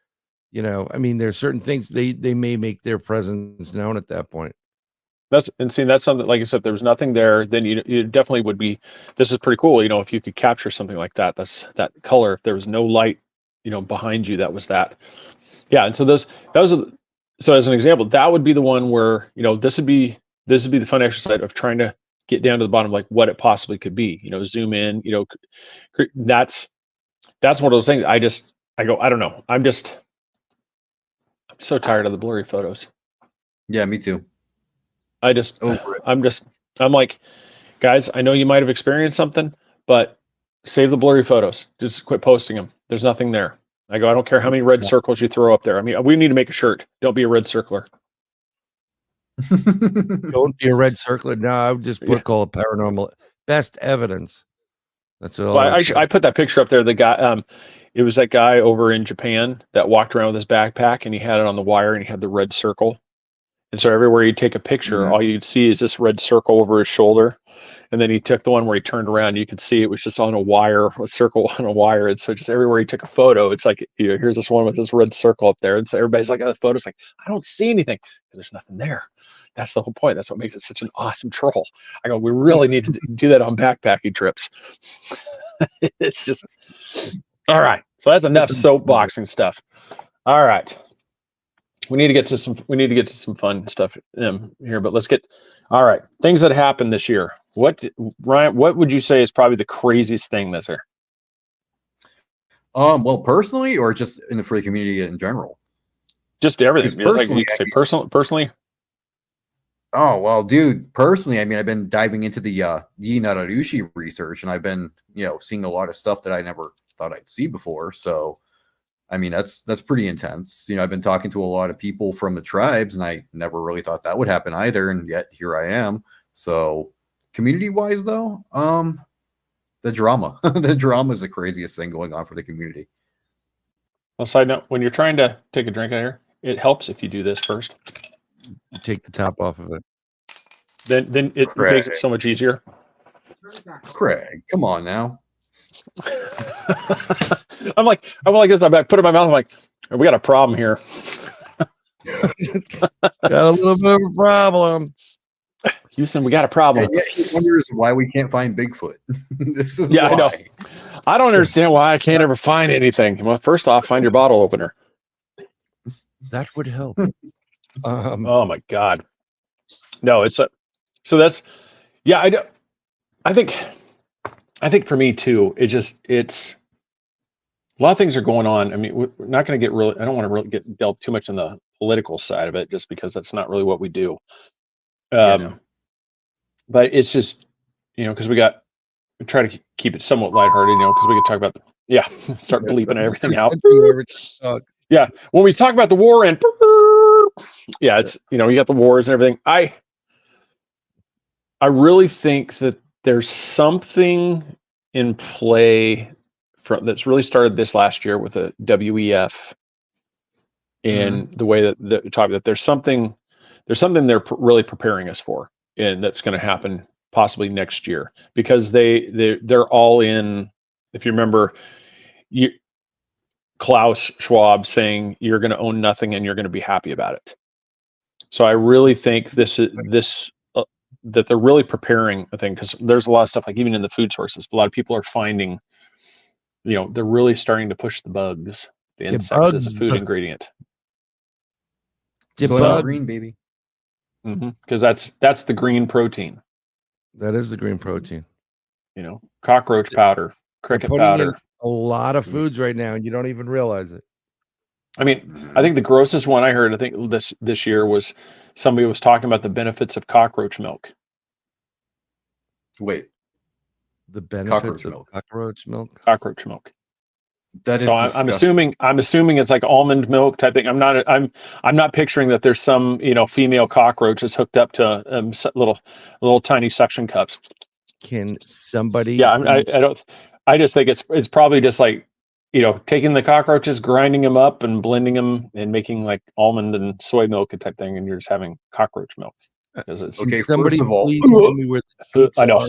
I mean, there's certain things they may make their presence known at that point. That's something, like I said, there was nothing there. Then you definitely would be. This is pretty cool. If you could capture something like that, that's that color. If there was no light, behind you, that was that. Yeah, and so so as an example, that would be the one where this would be the fun exercise of trying to get down to the bottom, like what it possibly could be. Zoom in. That's one of those things. I go, I don't know. I'm so tired of the blurry photos. Yeah, me too. I'm like, guys, I know you might have experienced something, but save the blurry photos. Just quit posting them. There's nothing there. I go, I don't care how many red circles you throw up there. I mean, we need to make a shirt. Don't be a red circler. Don't be a red circler. No, I would just call it paranormal best evidence. That's all. Well, I put that picture up there. The guy, it was that guy over in Japan that walked around with his backpack and he had it on the wire and he had the red circle. And so everywhere you take a picture, all you'd see is this red circle over his shoulder. And then he took the one where he turned around. You could see it was just on a wire, a circle on a wire. And so just everywhere he took a photo, it's like, here's this one with this red circle up there. And so everybody's like, oh, the photo's like, I don't see anything. There's nothing there. That's the whole point. That's what makes it such an awesome troll. I go, we really need to do that on backpacking trips. It's just, all right. So that's enough soapboxing stuff. All right. We need to get to some fun stuff here, but let's get, all right. Things that happened this year. Ryan, what would you say is probably the craziest thing this year? Well, personally, or just for the community in general? Just everything. Personally, personally. Oh, well, dude, personally, I mean, I've been diving into the Yi Nararushi research, and I've been, seeing a lot of stuff that I never thought I'd see before. So, I mean, that's pretty intense. I've been talking to a lot of people from the tribes, and I never really thought that would happen either. And yet here I am. So community-wise, though, the drama, the drama is the craziest thing going on for the community. Well, side note, when you're trying to take a drink out here, it helps if you do this first. You take the top off of it. Then it makes it so much easier. Craig, come on now. I'm like this. I put it in my mouth. I'm like, we got a problem here. Got a little bit of a problem. Houston, we got a problem. And yet he wonders why we can't find Bigfoot. This is why. I know. I don't understand why I can't ever find anything. Well, first off, find your bottle opener. That would help. Oh my God. No, it's so that's, yeah, I think for me too, it's a lot of things are going on. I mean, we're not going to get really, I don't want to really get delve too much in the political side of it, just because that's not really what we do. But it's just, because we try to keep it somewhat lighthearted, because we could talk about, start bleeping everything out. Yeah. When we talk about the war and it's, you got the wars and everything. I really think that there's something in play that's really started this last year with a WEF and the way that there's something they're really preparing us for, and that's going to happen possibly next year, because they're all in. If you remember, Klaus Schwab saying you're going to own nothing and you're going to be happy about it. So I really think that they're really preparing a thing, because there's a lot of stuff, like even in the food sources, a lot of people are finding, they're really starting to push the bugs, the insects as a food ingredient. Green, baby. Because that's the green protein. That is the green protein. Cockroach powder, cricket powder. A lot of foods right now, and you don't even realize it. I mean, I think the grossest one I heard, I think this year, was somebody was talking about the benefits of cockroach milk. Wait, the benefits of cockroach milk? Cockroach milk. That is. So I'm assuming it's like almond milk type thing. I'm not picturing that there's some female cockroach that's hooked up to little tiny suction cups. Can somebody? Yeah, I don't. I just think it's probably just like, taking the cockroaches, grinding them up and blending them and making like almond and soy milk type thing, and you're just having cockroach milk. Because it's okay. Somebody first of all, tell me where the I know.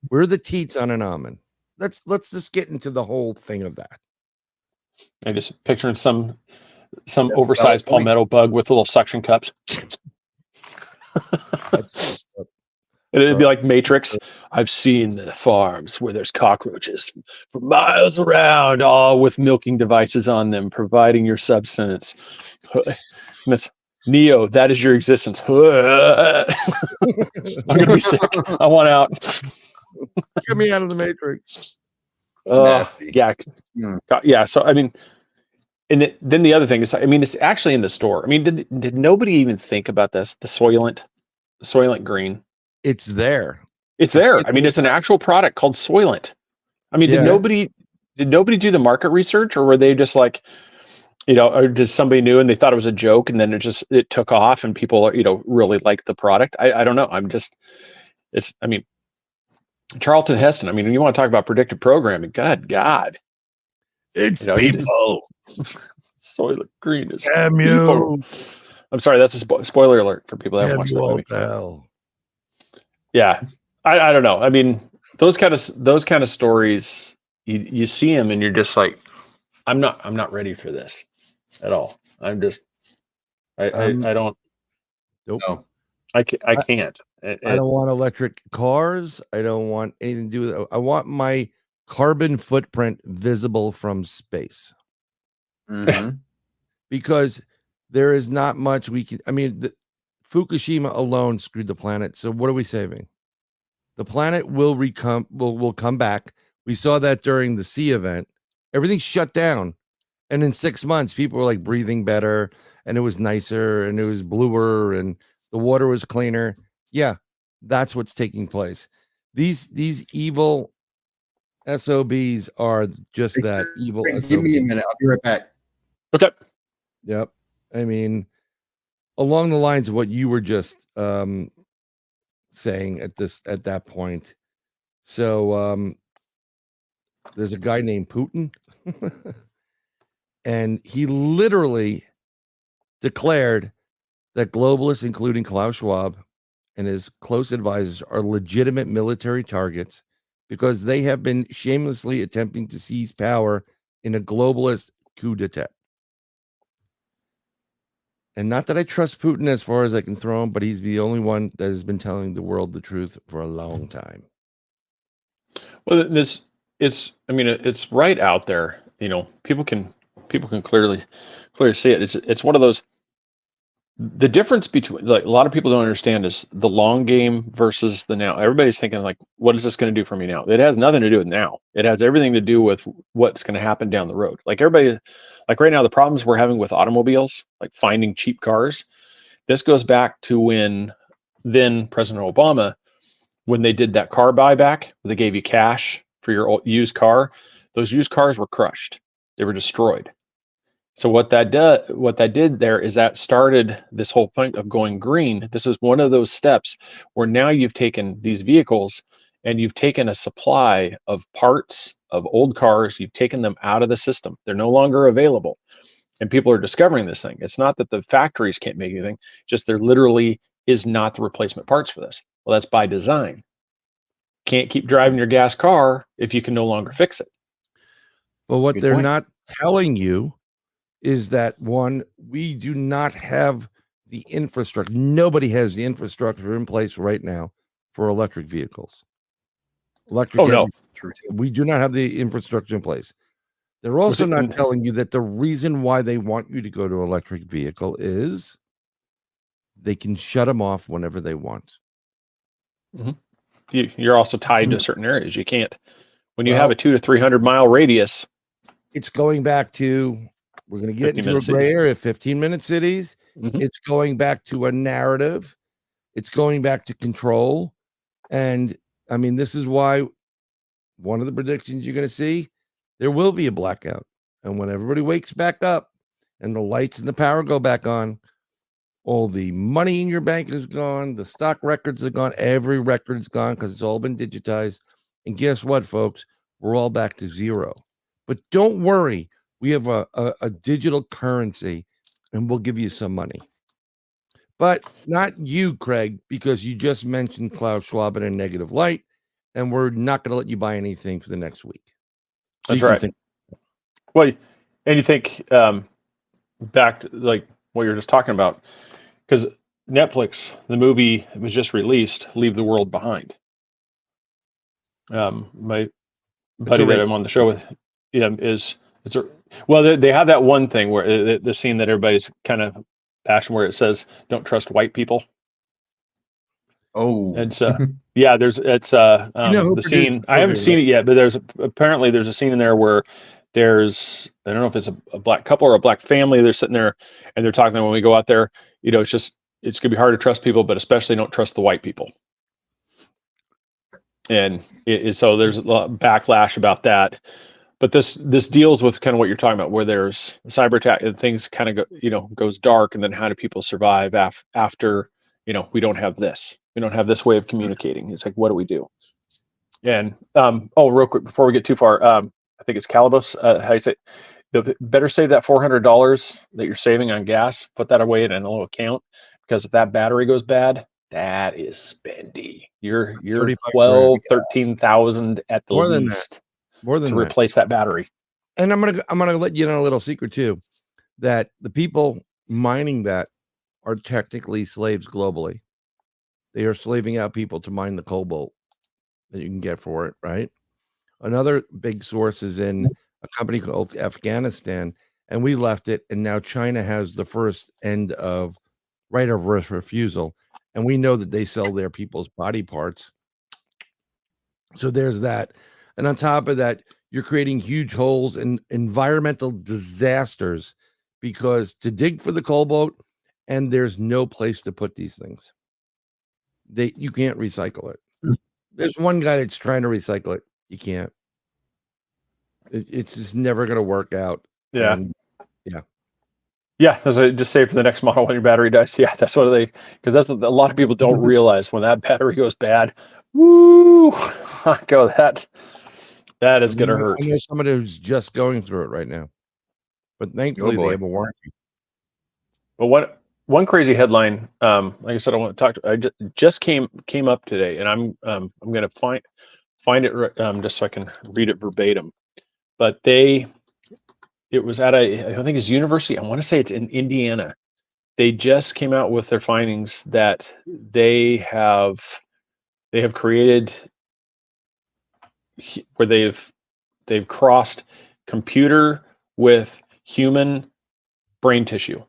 Where are the teats on an almond? Let's just get into the whole thing of that. I just picturing some oversized palmetto bug with little suction cups. And it'd be like Matrix. I've seen the farms where there's cockroaches for miles around, all with milking devices on them, providing your substance. Neo, that is your existence. I'm gonna be sick. I want out. Get me out of the Matrix. Nasty. Yeah. So I mean, and then the other thing is, I mean, it's actually in the store. I mean, did nobody even think about this? The Soylent Green. It's there. It's there. I mean, it's an actual product called Soylent. I mean, Yeah. did nobody do the market research, or were they just like, or did somebody knew and they thought it was a joke, and then it took off and people, really liked the product? I don't know. I mean, Charlton Heston. I mean, when you want to talk about predictive programming, God, It's he people. Soylent Green is Damn people. you. I'm sorry, that's a spoiler alert for people that haven't Damn watched you that all movie. to hell. Yeah, I don't know. I mean, those kind of stories, you see them and you're just like, I'm not ready for this at all. I'm just, I don't, Nope. No. I can't. I don't want electric cars. I don't want anything to do with it. I want my carbon footprint visible from space. Mhm. Because there is not much we can. I mean, Fukushima alone screwed the planet. So what are we saving? The planet will come back. We saw that during the sea event. Everything shut down, and in 6 months, people were like breathing better, and it was nicer, and it was bluer, and the water was cleaner. Yeah, that's what's taking place. These evil SOBs are just that evil. Greg, give me a minute. I'll be right back. Okay. Yep. I mean, along the lines of what you were just saying at that point. So there's a guy named Putin, and he literally declared that globalists, including Klaus Schwab and his close advisors, are legitimate military targets because they have been shamelessly attempting to seize power in a globalist coup d'etat. And not that I trust Putin as far as I can throw him, but he's the only one that has been telling the world the truth for a long time. Well, it's right out there. People can clearly see it. It's one of those. The difference between, like, a lot of people don't understand is the long game versus the now. Everybody's thinking like, what is this going to do for me now? It has nothing to do with now. It has everything to do with what's going to happen down the road. Like everybody, like right now, the problems we're having with automobiles, like finding cheap cars, this goes back to when then President Obama, when they did that car buyback, they gave you cash for your used car. Those used cars were crushed. They were destroyed. So what that did there is that started this whole point of going green. This is one of those steps where now you've taken these vehicles and you've taken a supply of parts of old cars, you've taken them out of the system. They're no longer available. And people are discovering this thing. It's not that the factories can't make anything, just there literally is not the replacement parts for this. Well, that's by design. Can't keep driving your gas car if you can no longer fix it. But what Good they're point. not telling you is that, one, we do not have the infrastructure. Nobody has the infrastructure in place right now for electric vehicles. No. True. We do not have the infrastructure in place. They're also not telling you that the reason why they want you to go to an electric vehicle is they can shut them off whenever they want. Mm-hmm. You're also tied to certain areas. You can't, when you have a 200 to 300 mile radius. It's going back to, we're going to get into a gray area, 15-minute cities. Mm-hmm. It's going back to a narrative. It's going back to control. And I mean, this is why one of the predictions you're going to see, there will be a blackout. And when everybody wakes back up and the lights and the power go back on, all the money in your bank is gone. The stock records are gone. Every record's gone because it's all been digitized. And guess what, folks? We're all back to zero. But don't worry. We have a digital currency, and we'll give you some money. But not you, Craig, because you just mentioned Klaus Schwab in a negative light, and we're not going to let you buy anything for the next week. So That's right. Well, and you think back to like what you were just talking about, because Netflix, the movie was just released, Leave the World Behind. My buddy that I'm on the show with, they have that one thing where the scene that everybody's kind of passionate, where it says, "Don't trust white people." Oh, it's the scene. I haven't seen it yet, but apparently there's a scene in there where there's, I don't know if it's a black couple or a black family. They're sitting there and they're talking. When we go out there, it's gonna be hard to trust people, but especially don't trust the white people. and so there's a lot of backlash about that. But this deals with kind of what you're talking about, where there's a cyber attack and things kind of goes dark, and then how do people survive after we don't have this way of communicating. It's like, what do we do? And real quick before we get too far, I think it's Calibos. How you say? Better save that $400 that you're saving on gas. Put that away in a little account, because if that battery goes bad, that is spendy. You're 12, 13,000 at the More least. More than to replace that battery. And I'm gonna let you know a little secret too, that the people mining that are technically slaves globally. They are slaving out people to mine the cobalt that you can get for it, right? Another big source is in a company called Afghanistan, and we left it, and now China has the first end of right of refusal, and we know that they sell their people's body parts. So there's that. And on top of that, you're creating huge holes and environmental disasters, because to dig for the cobalt, and there's no place to put these things. You can't recycle it. There's one guy that's trying to recycle it. You can't. It's just never going to work out. Yeah. And As I just say for the next model, when your battery dies. Yeah, that's what because that's a lot of people don't realize when that battery goes bad. Woo! That is going to hurt. I know somebody who's just going through it right now, but thankfully they have a warranty. But one crazy headline, like I said, I want to talk to. I just came up today, and I'm going to find it just so I can read it verbatim. But it was at I think it's university. I want to say it's in Indiana. They just came out with their findings that they have created where they've crossed computer with human brain tissue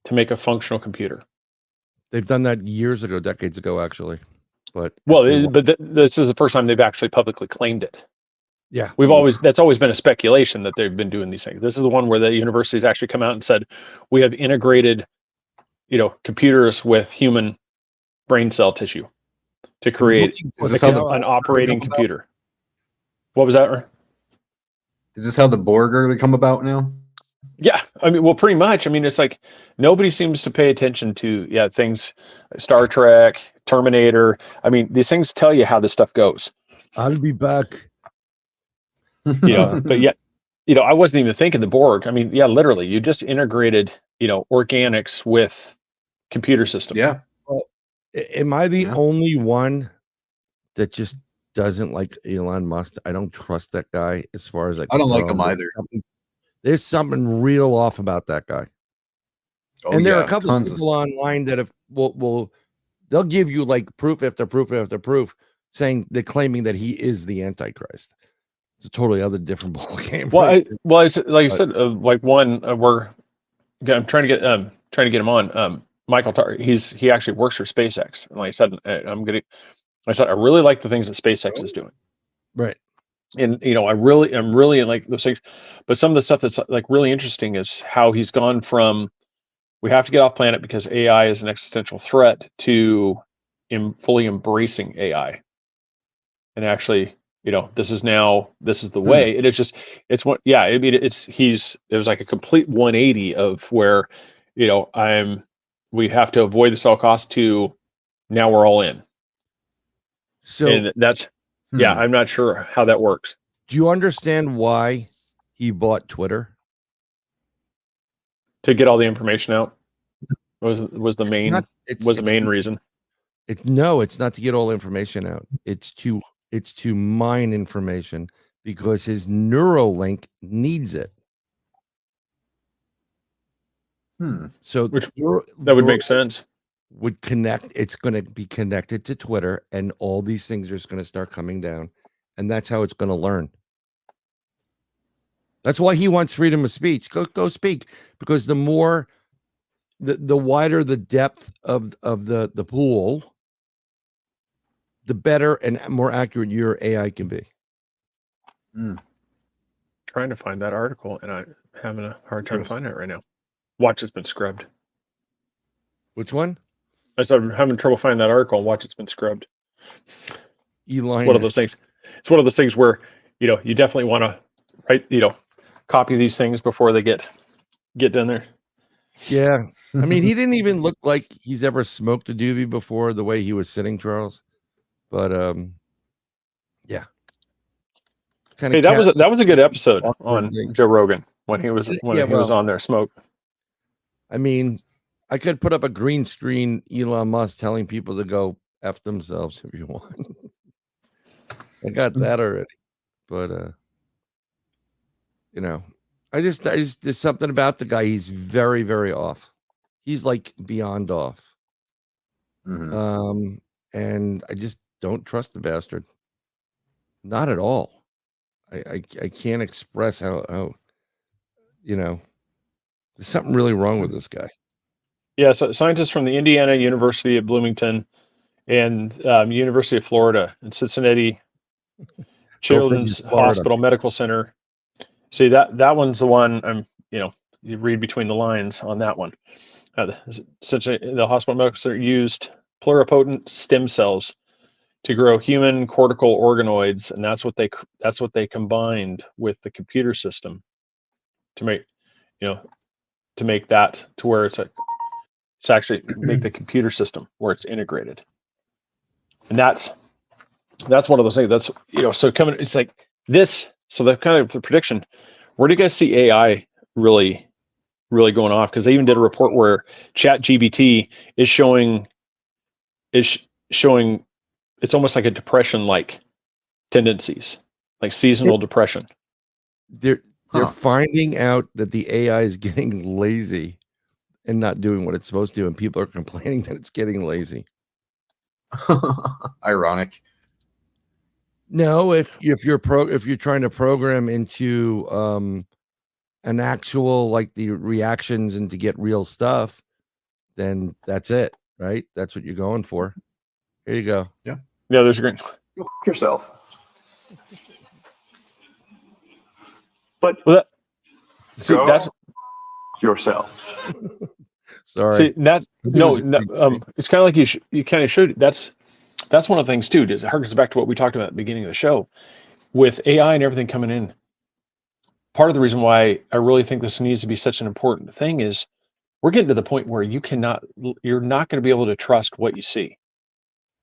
to make a functional computer. They've done that years ago, decades ago, actually. But this is the first time they've actually publicly claimed it. Yeah, that's always been a speculation that they've been doing these things. This is the one where the universities actually come out and said, we have integrated, computers with human brain cell tissue to create an operating computer. What was that? Is this how the Borg are going to come about now? Yeah, I mean, well, pretty much. I mean, it's like nobody seems to pay attention to things, Star Trek, Terminator. I mean, these things tell you how this stuff goes. I'll be back. But yet, I wasn't even thinking the Borg. I mean, literally, you just integrated, organics with computer system. Yeah. Well, am I the only one that just doesn't like Elon Musk? I don't trust that guy as far as I don't like him either. There's something real off about that guy. And there are a couple of people online that they'll give you like proof after proof after proof, saying they're claiming that he is the Antichrist. It's a totally other different ball game. Well, it's like I said, like one I'm trying to get him on. Michael Tar, he actually works for SpaceX, and like I said, I really like the things that SpaceX is doing. Right. And I'm really like those things, but some of the stuff that's like really interesting is how he's gone from we have to get off planet because AI is an existential threat to fully embracing AI, and actually, this is the way. It is it's what I mean it was like a complete 180 of where we have to avoid this at all costs to now we're all in. So and that's. Yeah, I'm not sure how that works. Do you understand why he bought Twitter? To get all the information out was the main reason. It's not to get all information out. It's to mine information because his Neuralink needs it. So that would make sense. Would connect. It's going to be connected to Twitter, and all these things are just going to start coming down, and that's how it's going to learn. That's why he wants freedom of speech. Go speak, because the more, the wider the depth of the pool, the better and more accurate your AI can be. Trying to find that article, and I'm having a hard time finding it right now. Watch, it's been scrubbed. Which one? I said I'm having trouble finding that article, and watch, it's been scrubbed. Elon. It's one of those things. It's one of those things where, you definitely want to copy these things before they get done there. Yeah. I mean, he didn't even look like he's ever smoked a doobie before, the way he was sitting, Charles. But yeah. Hey, that was a good episode on Joe Rogan when he was on there. Smoke. I mean, I could put up a green screen Elon Musk telling people to go F themselves if you want. I got that already. But I just there's something about the guy. He's very, very off. He's like beyond off. Mhm. And I just don't trust the bastard. Not at all. I can't express how there's something really wrong with this guy. Yeah, so scientists from the Indiana University at Bloomington and University of Florida and Cincinnati Children's Hospital Medical Center. See, that one's the one you read between the lines on that one. The Hospital Medical Center used pluripotent stem cells to grow human cortical organoids, and that's what they combined with the computer system to make that to where it's actually make the computer system where it's integrated. And that's one of those things that's so coming. It's like this. So the kind of the prediction. Where do you guys see AI really going off? Because they even did a report where ChatGPT is showing it's almost like a depression-like tendencies, like seasonal depression. They're finding out that the AI is getting lazy and not doing what it's supposed to do, and people are complaining that it's getting lazy. Ironic. No, if you're trying to program into an actual, like, the reactions and to get real stuff, then that's it, right? That's what you're going for. Here you go. Yeah. There's your green. Go f yourself. But that's yourself. Sorry. See that it's kind of like you kind of should. That's one of the things too. It harkens back to what we talked about at the beginning of the show with AI and everything coming in. Part of the reason why I really think this needs to be such an important thing is we're getting to the point where you're not going to be able to trust what you see.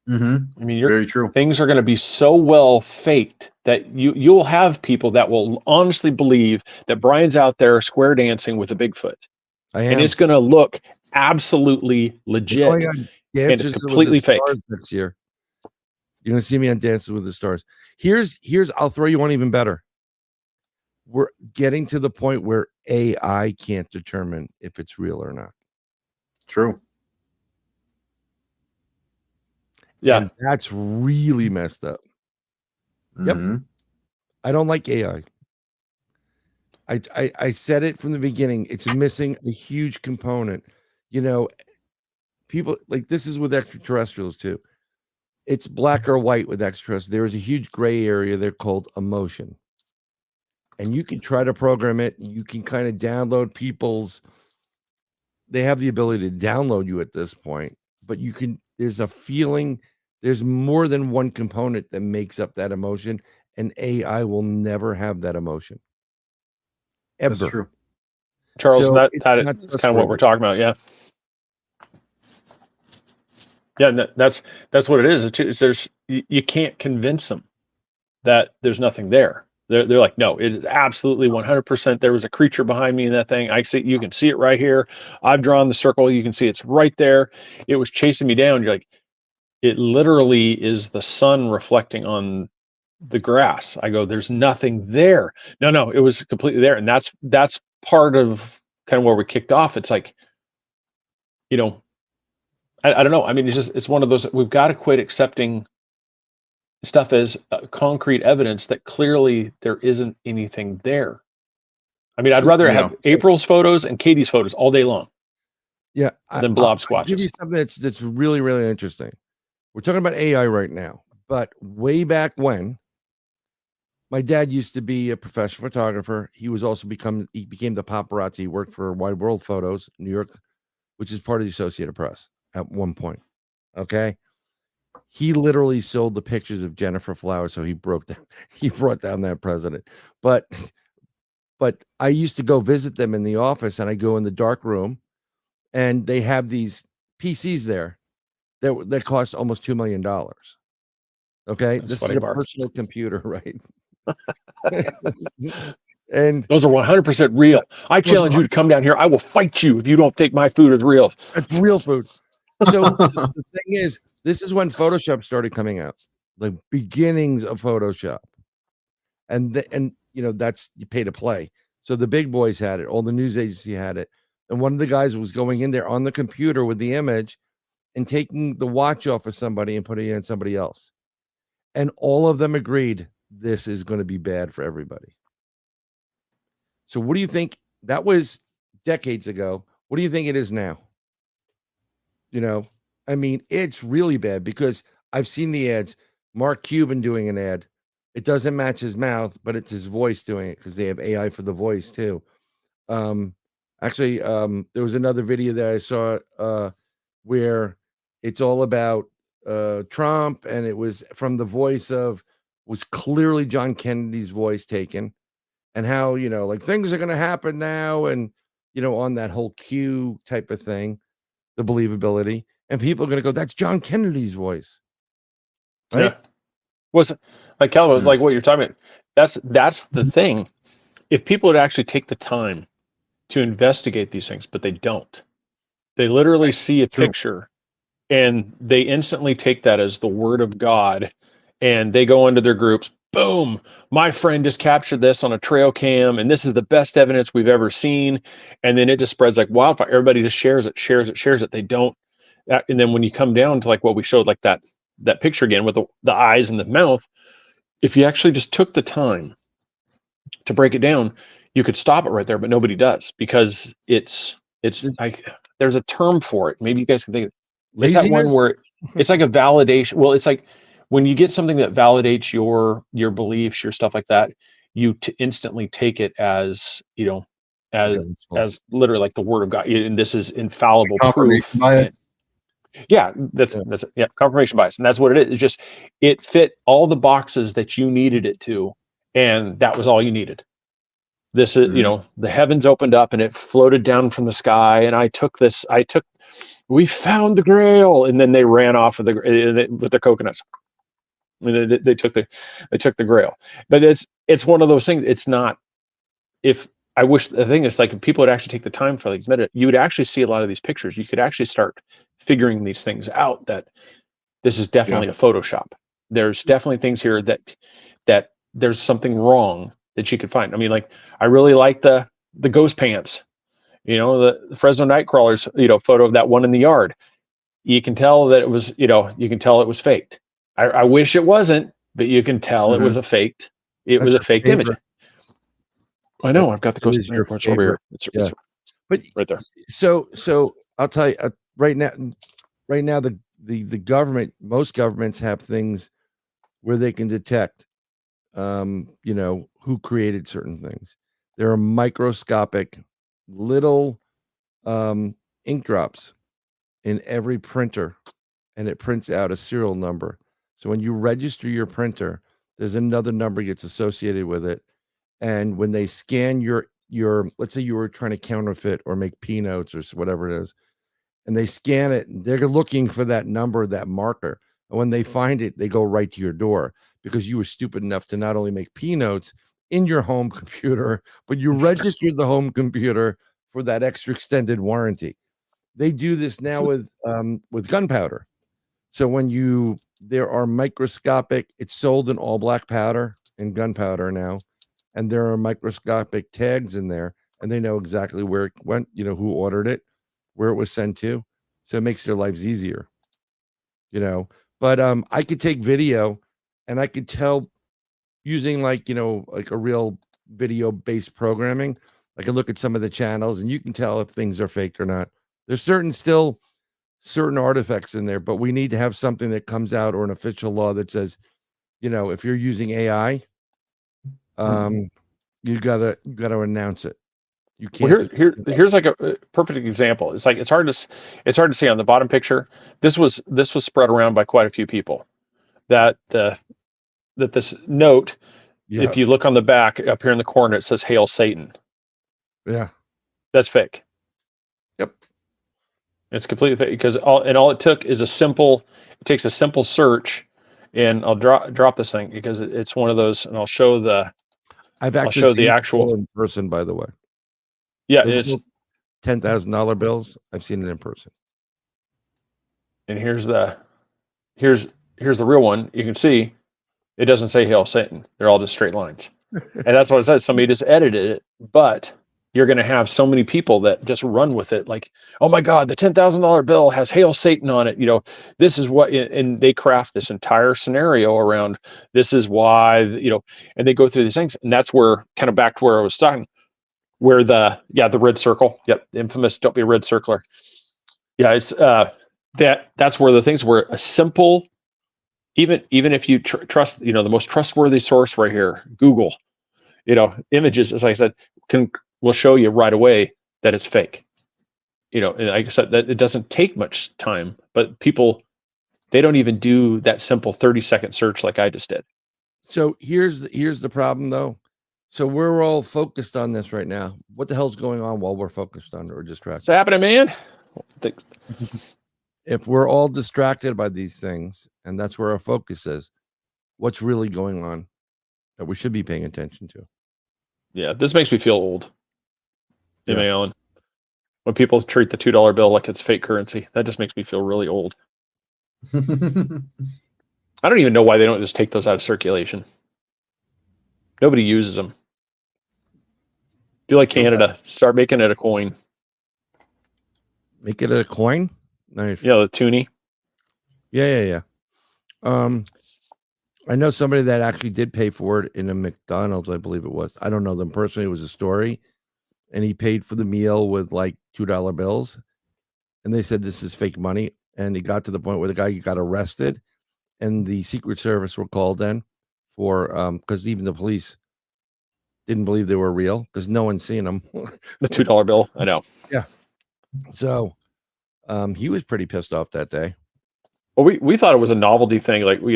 Mm-hmm. I mean, very true. Things are going to be so well faked that you'll have people that will honestly believe that Brian's out there square dancing with a Bigfoot. And it's going to look absolutely legit, and it's completely fake. Next year, you're going to see me on Dances with the Stars. Here's I'll throw you one even better. We're getting to the point where AI can't determine if it's real or not. True. Yeah, and that's really messed up. Mm-hmm. Yep. I don't like AI. I said it from the beginning. It's missing a huge component. People like this is with extraterrestrials too. It's black or white with extraterrestrials. There is a huge gray area. They're called emotion. And you can try to program it. You can kind of download people's. They have the ability to download you at this point, but there's a feeling. There's more than one component that makes up that emotion, and AI will never have that emotion. Ever. That's true. Charles, so that's kind of what we're talking about. Yeah. Yeah, that's what it is. You can't convince them that there's nothing there. They're like, no, it is absolutely 100%. There was a creature behind me in that thing. You can see it right here. I've drawn the circle. You can see it's right there. It was chasing me down. You're like, it literally is the sun reflecting on the grass. I go, there's nothing there. No, it was completely there. And that's part of kind of where we kicked off. It's like, I don't know. I mean, it's one of those, we've got to quit accepting stuff as concrete evidence that clearly there isn't anything there. I mean, I'd rather have April's photos and Katie's photos all day long. Yeah. Than blob squatches. I'll give you something that's really, really interesting. We're talking about AI right now, but way back when, my dad used to be a professional photographer. He was also became the paparazzi. He worked for Wide World Photos, New York, which is part of the Associated Press at one point. Okay. he literally sold the pictures of Jennifer Flowers, so he brought down that president. But I used to go visit them in the office, and I go in the dark room, and they have these PCs there that cost almost $2 million. Okay, That's this funny, is a Mark. personal computer, right? And those are 100% real. I challenge you to come down here. I will fight you if you don't think my food is real. It's real food. So the thing is, this is when Photoshop started coming out, the beginnings of Photoshop, and that's you pay to play. So the big boys had it, all the news agency had it, and one of the guys was going in there on the computer with the image and taking the watch off of somebody and putting it in somebody else, and all of them agreed this is going to be bad for everybody. So what do you think? That was decades ago. What do you think it is now? I mean, it's really bad because I've seen the ads. Mark Cuban doing an ad. It doesn't match his mouth, but it's his voice doing it because they have AI for the voice too. Actually, there was another video that I saw where it's all about Trump, and it was from the voice was clearly John Kennedy's voice taken, and how like things are going to happen now, and on that whole Q type of thing, the believability, and people are going to go, that's John Kennedy's voice, right? Yeah. Was like Calvin, like what you're talking about. That's the thing. If people would actually take the time to investigate these things, but they don't. They literally see a picture and they instantly take that as the word of God, and they go into their groups. Boom, my friend just captured this on a trail cam, and this is the best evidence we've ever seen. And then it just spreads like wildfire. Everybody just shares it. They don't. And then when you come down to like what we showed, like that picture again with the eyes and the mouth, if you actually just took the time to break it down, you could stop it right there, but nobody does, because it's like there's a term for it. Maybe you guys can think of it. It's that one where it's like a validation. Well, it's like when you get something that validates your beliefs, your stuff like that, you instantly take it as as literally like the word of God, and this is infallible proof. Bias. Yeah, that's confirmation bias, and that's what it is. It's just it fit all the boxes that you needed it to, and that was all you needed. This is the heavens opened up and it floated down from the sky, and we found the Grail, and then they ran off with their coconuts. I mean, they took the Grail, but it's one of those things. It's not. If I wish the thing is like if people would actually take the time for like a minute, you would actually see a lot of these pictures. You could actually start figuring these things out, that this is definitely a Photoshop. There's definitely things here that there's something wrong that you could find. I mean, like I really like the ghost pants, the Fresno Nightcrawlers, photo of that one in the yard. You can tell that it was, it was faked. I wish it wasn't, but you can tell it was a faked. It was a faked image. I know. I've got the ghost pants over here. It's but right there. So I'll tell you right now, the government, most governments have things where they can detect, who created certain things. There are microscopic little ink drops in every printer, and it prints out a serial number. So when you register your printer, there's another number gets associated with it. And when they scan your let's say you were trying to counterfeit or make P notes or whatever it is, and they scan it, they're looking for that number, that marker. And when they find it, they go right to your door, because you were stupid enough to not only make P notes in your home computer, but you registered the home computer for that extra extended warranty. They do this now with gunpowder. So there are microscopic, it's sold in all black powder and gunpowder now. And there are microscopic tags in there, and they know exactly where it went, who ordered it, where it was sent to. So it makes their lives easier, But I could take video, and I could tell using like a real video based programming. I can look at some of the channels, and you can tell if things are fake or not. There's certain artifacts in there, but we need to have something that comes out, or an official law that says, if you're using AI, you gotta announce it. You can't. Here's like a perfect example. It's like it's hard to see on the bottom picture. This was spread around by quite a few people. That this note, if you look on the back up here in the corner, it says "Hail Satan." Yeah, that's fake. Yep, it's completely fake because all it took is it takes a simple search, and I'll drop this thing because it's one of those, and I'll show the actual in person, by the way. Yeah, it's $10,000 bills. I've seen it in person. And here's the real one. You can see it doesn't say "Hail Satan." They're all just straight lines, and that's what it says. Somebody just edited it, but you're going to have so many people that just run with it, like, "Oh my God, the $10,000 bill has "Hail Satan" on it." This is what, and they craft this entire scenario around. This is why, and they go through these things, and that's where kind of back to where I was talking. Where the red circle, the infamous "Don't be a red circler." Yeah, it's that's where the things where a simple, even if you trust, the most trustworthy source right here, Google, images, as I said, will show you right away that it's fake. And like I said, that it doesn't take much time, but people, they don't even do that simple 30-second search like I just did. So here's the problem, though. So we're all focused on this right now. What the hell's going on while we're focused on it or distracted? What's happening, man? If we're all distracted by these things, and that's where our focus is, what's really going on that we should be paying attention to? Yeah, this makes me feel old. Alan. When people treat the $2 bill like it's fake currency, that just makes me feel really old. I don't even know why they don't just take those out of circulation. Nobody uses them. Do like Canada, start making it a coin. Make it a coin? Nice. Yeah, the toonie. Yeah. I know somebody that actually did pay for it in a McDonald's, I believe it was. I don't know them personally. It was a story. And he paid for the meal with like $2 bills. And they said this is fake money. And it got to the point where the guy got arrested. And the Secret Service were called in for, because even the police didn't believe they were real because no one's seen them. The $2 bill, I know. Yeah. So he was pretty pissed off that day. Well, we thought it was a novelty thing. Like, we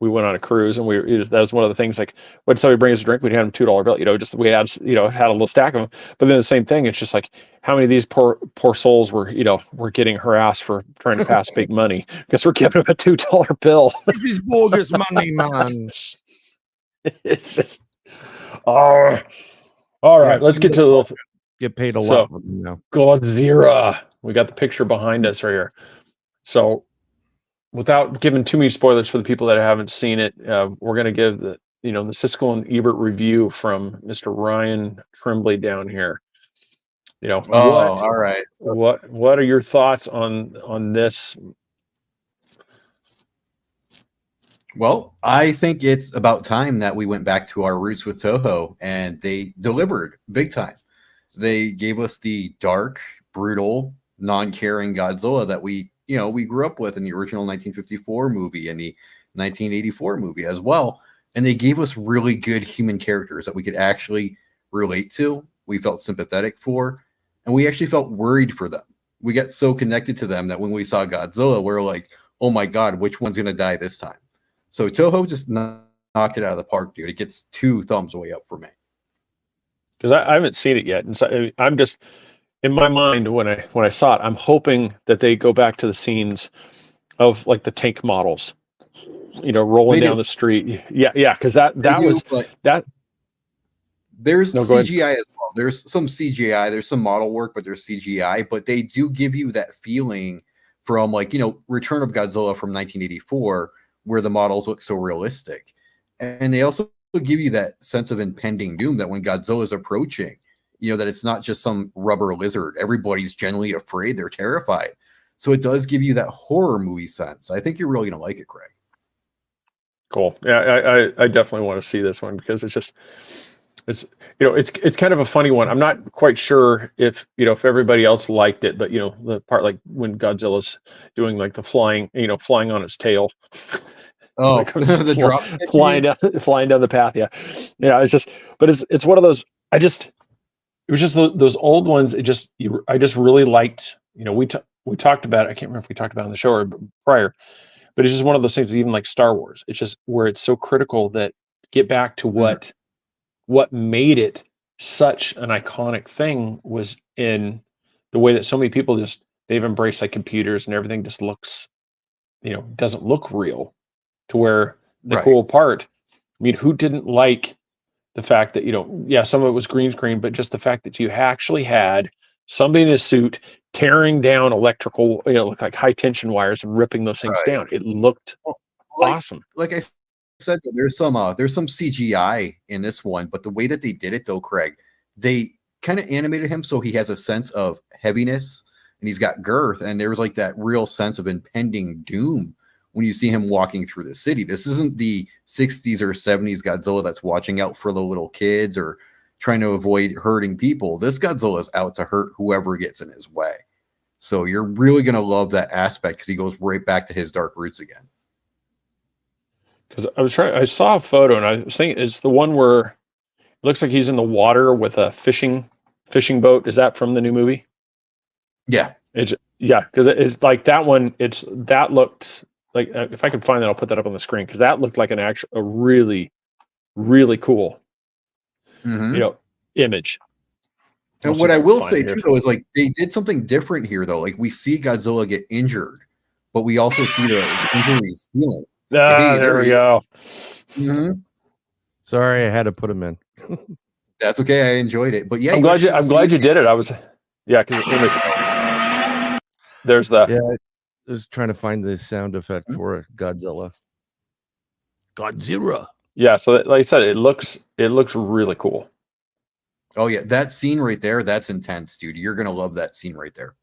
went on a cruise and that was one of the things, like when somebody brings us a drink, we'd hand them $2 bill, we had, had a little stack of them. But then the same thing, it's just like, how many of these poor souls were getting harassed for trying to pass big money because we're giving them a $2 bill. This is bogus money, man. It's just, all right, let's get to get paid a lot for them now. Godzilla. We got the picture behind us right here. So, without giving too many spoilers for the people that haven't seen it, we're going to give the Siskel and Ebert review from Mr. Ryan Tremblay down here. All right. What are your thoughts on this? Well, I think it's about time that we went back to our roots with Toho, and they delivered big time. They gave us the dark, brutal, non-caring Godzilla that we grew up with in the original 1954 movie and the 1984 movie as well. And they gave us really good human characters that we could actually relate to. We felt sympathetic for, and we actually felt worried for them. We got so connected to them that when we saw Godzilla, we're like, oh my God, which one's going to die this time? So Toho just knocked it out of the park, dude. It gets 2 thumbs way up for me. Because I haven't seen it yet. And so I'm just, in my mind, when I saw it, I'm hoping that they go back to the scenes of like the tank models, rolling down the street. Yeah, because that was that. There's CGI as well. There's some CGI. There's some model work, but there's CGI. But they do give you that feeling from Return of Godzilla from 1984, where the models look so realistic, and they also give you that sense of impending doom that when Godzilla is approaching. That it's not just some rubber lizard. Everybody's generally afraid. They're terrified. So it does give you that horror movie sense. I think you're really going to like it, Craig. Cool. Yeah, I definitely want to see this one because it's kind of a funny one. I'm not quite sure if everybody else liked it, but the part like when Godzilla's doing like the flying on its tail. Oh, the drop flying down the path. Yeah. It's just, but it's one of those, it was just those old ones. I just really liked, we talked about it. I can't remember if we talked about it on the show or prior, but it's just one of those things, even like Star Wars. It's just where it's so critical that get back to what made it such an iconic thing was in the way that so many people they've embraced like computers and everything just looks, doesn't look real, to where the cool part, I mean, who didn't like the fact that, some of it was green screen, but just the fact that you actually had somebody in a suit tearing down electrical, looked like high tension wires and ripping those things down. It looked awesome. Like I said, there's some CGI in this one, but the way that they did it though, Craig, they kind of animated him so he has a sense of heaviness and he's got girth, and there was like that real sense of impending doom when you see him walking through the city. This isn't the 60s or 70s Godzilla that's watching out for the little kids or trying to avoid hurting people. This Godzilla is out to hurt whoever gets in his way. So you're really going to love that aspect because he goes right back to his dark roots again. Because I saw a photo and I was thinking it's the one where it looks like he's in the water with a fishing boat. Is that from the new movie? Yeah. Because it's like that one. That looked like, if I can find that, I'll put that up on the screen, because that looked like a really, really cool, image. And what I will say too, though, is like they did something different here, though. Like we see Godzilla get injured, but we also see the injuries healing. There we go. Mm-hmm. Sorry, I had to put him in. That's okay. I enjoyed it, but yeah, I'm glad you did it. I was, because there's the. Yeah, I was trying to find the sound effect for Godzilla. Godzilla. Yeah, so like I said, it looks really cool. Oh yeah, that scene right there, that's intense, dude. You're gonna love that scene right there.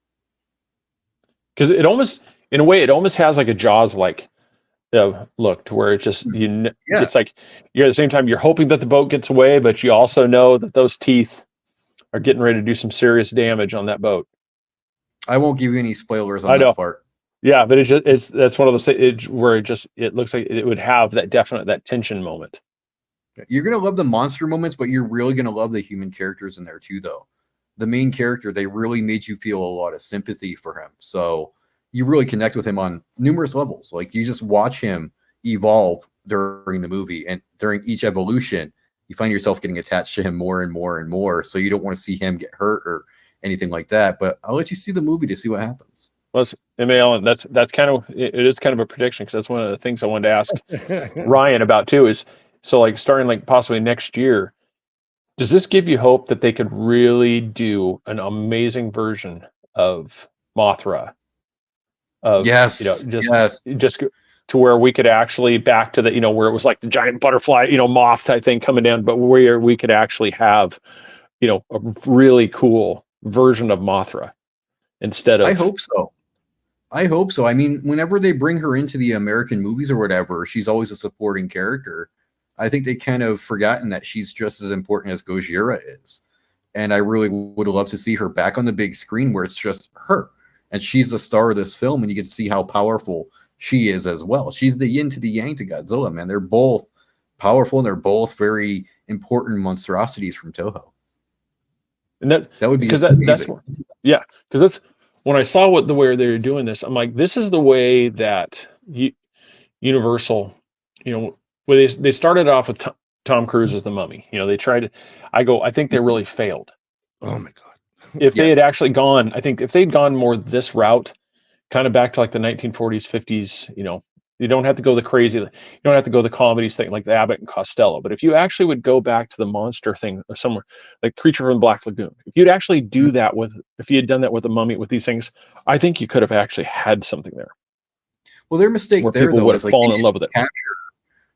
Because it almost, in a way, it almost has like a Jaws like look, to where it's just it's like you're at the same time you're hoping that the boat gets away, but you also know that those teeth are getting ready to do some serious damage on that boat. I won't give you any spoilers on that part. Yeah, but that's one of those where it looks like it would have that tension moment. You're gonna love the monster moments, but you're really gonna love the human characters in there too, though. The main character, they really made you feel a lot of sympathy for him. So you really connect with him on numerous levels. Like you just watch him evolve during the movie, and during each evolution, you find yourself getting attached to him more and more and more. So you don't want to see him get hurt or anything like that. But I'll let you see the movie to see what happens. Well, Alan, that's kind of, it is kind of a prediction, because that's one of the things I wanted to ask Ryan about too. Is so like starting like possibly next year, does this give you hope that they could really do an amazing version of Mothra? Yes, just to where we could actually back to the, where it was like the giant butterfly, moth type thing coming down, but where we could actually have, a really cool version of Mothra instead of. I hope so. I mean, whenever they bring her into the American movies or whatever, she's always a supporting character. I think they kind of forgotten that she's just as important as Gojira is. And I really would love to see her back on the big screen where it's just her. And she's the star of this film, and you get to see how powerful she is as well. She's the yin to the yang to Godzilla, man. They're both powerful, and they're both very important monstrosities from Toho. And that would be because that's when I saw the way they were doing this, I'm like, this is the way that Universal, where they started off with Tom Cruise as the Mummy. They tried. I think they really failed. Oh my God. If they had actually gone, I think if they'd gone more this route, kind of back to like the 1940s, 50s, you don't have to go the crazy, you don't have to go the comedies thing like the Abbott and Costello. But if you actually would go back to the monster thing or somewhere like Creature from the Black Lagoon, if you'd actually do that if you had done that with the Mummy, with these things, I think you could have actually had something there. Well, their mistake where there, people though, would have fallen in love with it.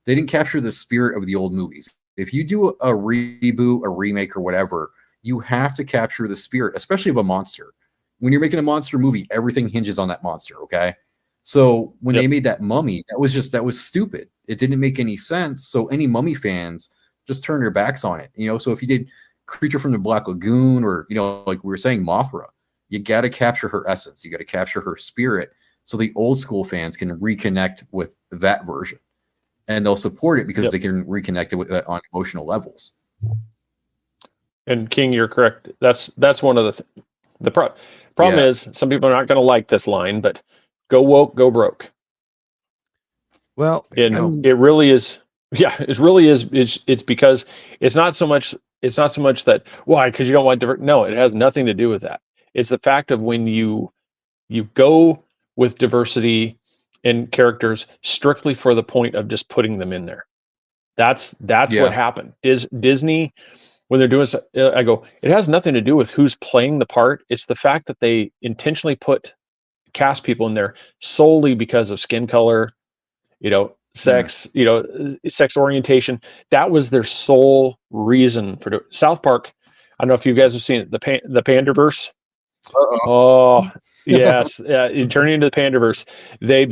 They didn't capture the spirit of the old movies. If you do a reboot, a remake, or whatever, you have to capture the spirit, especially of a monster. When you're making a monster movie, everything hinges on that monster, okay? So when they made that Mummy, that was stupid. It didn't make any sense. So any Mummy fans just turn their backs on it. So if you did Creature from the Black Lagoon, or, like we were saying, Mothra, you got to capture her essence. You got to capture her spirit so the old school fans can reconnect with that version. And they'll support it because they can reconnect it with on emotional levels. And King, you're correct. That's one of the problem Yeah. is some people are not going to like this line, but go woke, go broke. Well, And I mean, it really is. Yeah, it really is. It's because it's not so much that why, because you don't want different. No, it has nothing to do with that. It's the fact of when you go with diversity in characters strictly for the point of just putting them in there. That's Yeah. what happened. Disney, when they're doing, I go, it has nothing to do with who's playing the part. It's the fact that they intentionally cast people in there solely because of skin color, sex, sex orientation. That was their sole reason for South Park. I don't know if you guys have seen it, the Panderverse. Uh-oh. Oh, yes. Turning into the Panderverse, they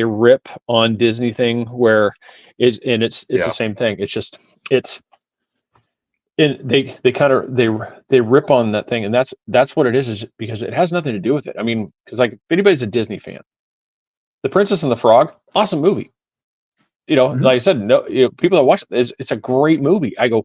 rip on Disney thing where it's the same thing. They rip on that thing, and that's what it is because it has nothing to do with it. I mean, because like if anybody's a Disney fan, The Princess and the Frog, awesome movie. Like I said, no, people that watch it's a great movie. I go,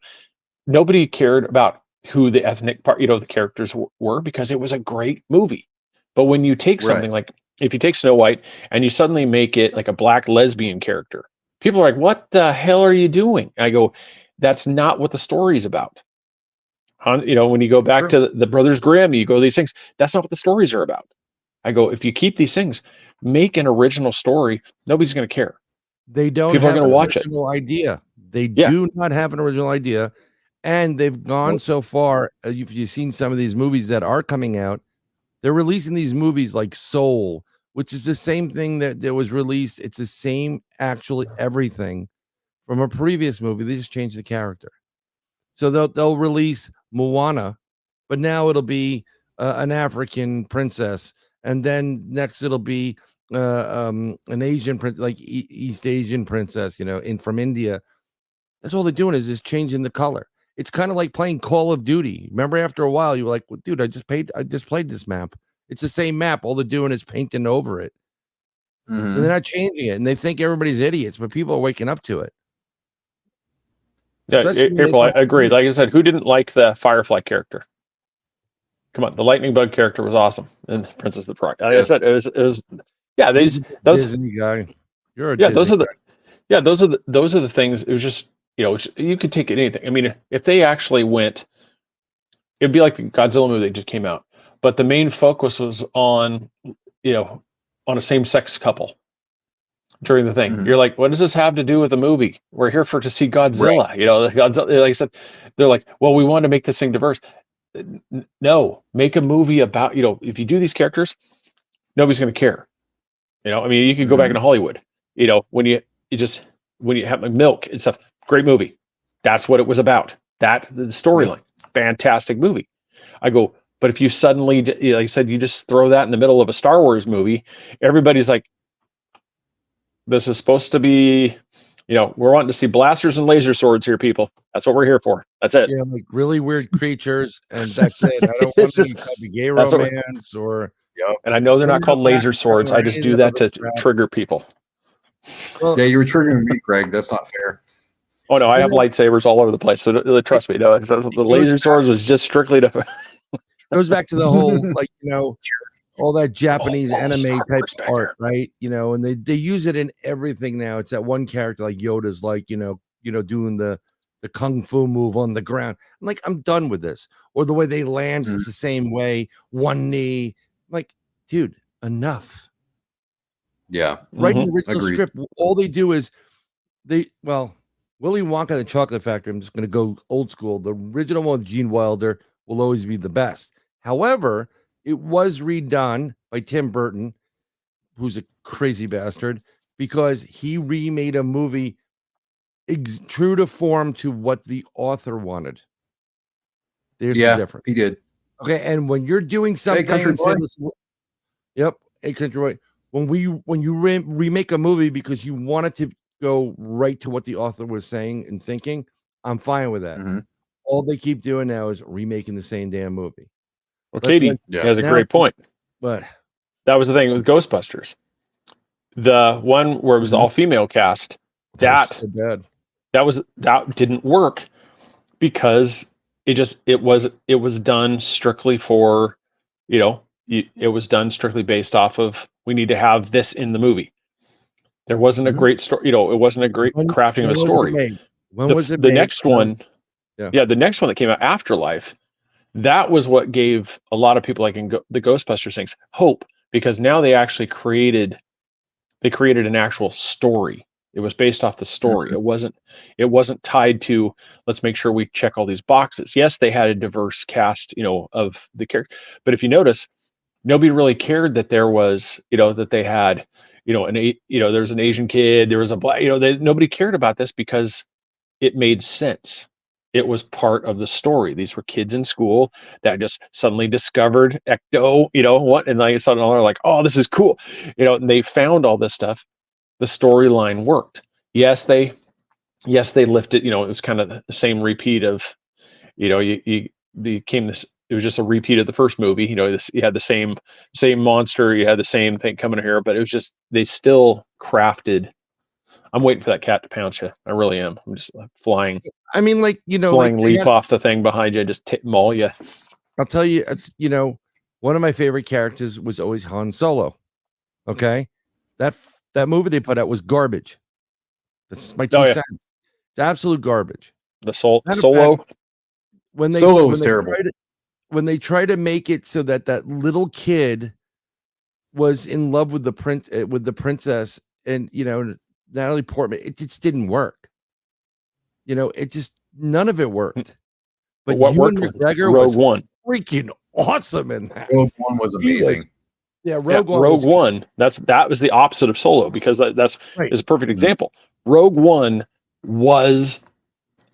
nobody cared about who the ethnic part, the characters were because it was a great movie. But when you take something like, if you take Snow White and you suddenly make it like a black lesbian character, people are like, what the hell are you doing? I go, that's not what the story's about. When you go back to the Brothers Grimm, you go to these things, that's not what the stories are about. I go, if you keep these things, make an original story, nobody's going to care. They don't People have are going to watch it. Idea. They do not have an original idea. And they've gone so far. If you've seen some of these movies that are coming out, they're releasing these movies like Soul, which is the same thing that was released. It's the same, actually, everything from a previous movie. They just changed the character. So they'll release Moana, but now it'll be an African princess, and then next it'll be an Asian like East Asian princess, from India. That's all they're doing is just changing the color. It's kind of like playing Call of Duty. Remember, after a while, you were like, well, dude, I just played this map. It's the same map. All they're doing is painting over it. And they're not changing it. And they think everybody's idiots, but people are waking up to it. Yeah, April, I agree. Like I said, who didn't like the Firefly character? Come on, the Lightning Bug character was awesome in Princess of the Frog. Like I said, it was yeah, those Disney guy. You're a yeah, Disney those are the guy. yeah, those are the things. It was just, you could take anything. I mean, if they actually went, it'd be like the Godzilla movie that just came out, but the main focus was on a same-sex couple during the thing. You're like, what does this have to do with the movie? We're here to see Godzilla. Godzilla, like I said, they're like, well, we want to make this thing diverse. No, make a movie about, if you do these characters, nobody's going to care. I mean, you could go back into Hollywood, when you have Milk and stuff, great movie. That's what it was about. The storyline, fantastic movie. I go, but if you suddenly, like I said, you just throw that in the middle of a Star Wars movie, everybody's like, this is supposed to be, we're wanting to see blasters and laser swords here, people. That's what we're here for. That's it. Yeah, like really weird creatures, and that's it. I don't want any type of gay romance or. And I know they're not called laser swords. I just do that to trigger people. Well, yeah, you were triggering me, Greg. That's not fair. Oh no, I have lightsabers all over the place. So trust me, no, the laser swords was just strictly to. Goes back to the whole all that Japanese anime type art, right? And they use it in everything now. It's that one character like Yoda's like, doing the kung fu move on the ground. I'm like, I'm done with this. Or the way they land, it's the same way, one knee. I'm like, dude, enough. Yeah. Right in the original script, all they do is Willy Wonka and the Chocolate Factory, I'm just going to go old school. The original one with Gene Wilder will always be the best. However, it was redone by Tim Burton, who's a crazy bastard, because he remade a movie true to form to what the author wanted. There's the difference. He did. Okay, and when you're doing something, when you remake a movie because you want it to go right to what the author was saying and thinking, I'm fine with that. All they keep doing now is remaking the same damn movie. Well, Katie has a great point. But that was the thing with Ghostbusters. The one where it was all female cast, that was so bad. That didn't work because it was done strictly for, it was done strictly based off of, we need to have this in the movie. There wasn't a great story, it wasn't a great crafting of a story. When was it the made? next one, the next one that came out, Afterlife, that was what gave a lot of people, like in the Ghostbusters things, hope, because now they actually created an actual story. It was based off the story. It wasn't tied to, let's make sure we check all these boxes. Yes, they had a diverse cast, of the character, but if you notice, nobody really cared that there was, that they had, there was an Asian kid, there was a black, nobody cared about this because it made sense. It was part of the story. These were kids in school that just suddenly discovered ecto, and like suddenly they're like, oh, this is cool, and they found all this stuff. The storyline worked. Yes, they lifted, it was kind of the same repeat of, it was just a repeat of the first movie. You had the same monster, you had the same thing coming here, but it was just, they still crafted. I'm waiting for that cat to pounce you. I really am. I'm just flying. I mean, flying leap off the thing behind you, just maul you. I'll tell you, one of my favorite characters was always Han Solo. Okay, that movie they put out was garbage. That's my 2 cents. It's absolute garbage. The Solo. When Solo was terrible. When they try to make it so that little kid was in love with the princess, and Natalie Portman, it just didn't work. It just, none of it worked. But what Ewan worked? McGregor Rogue was One. Freaking awesome in that. Rogue One was amazing. Rogue One. That was the opposite of Solo, because that's is a perfect example. Rogue One was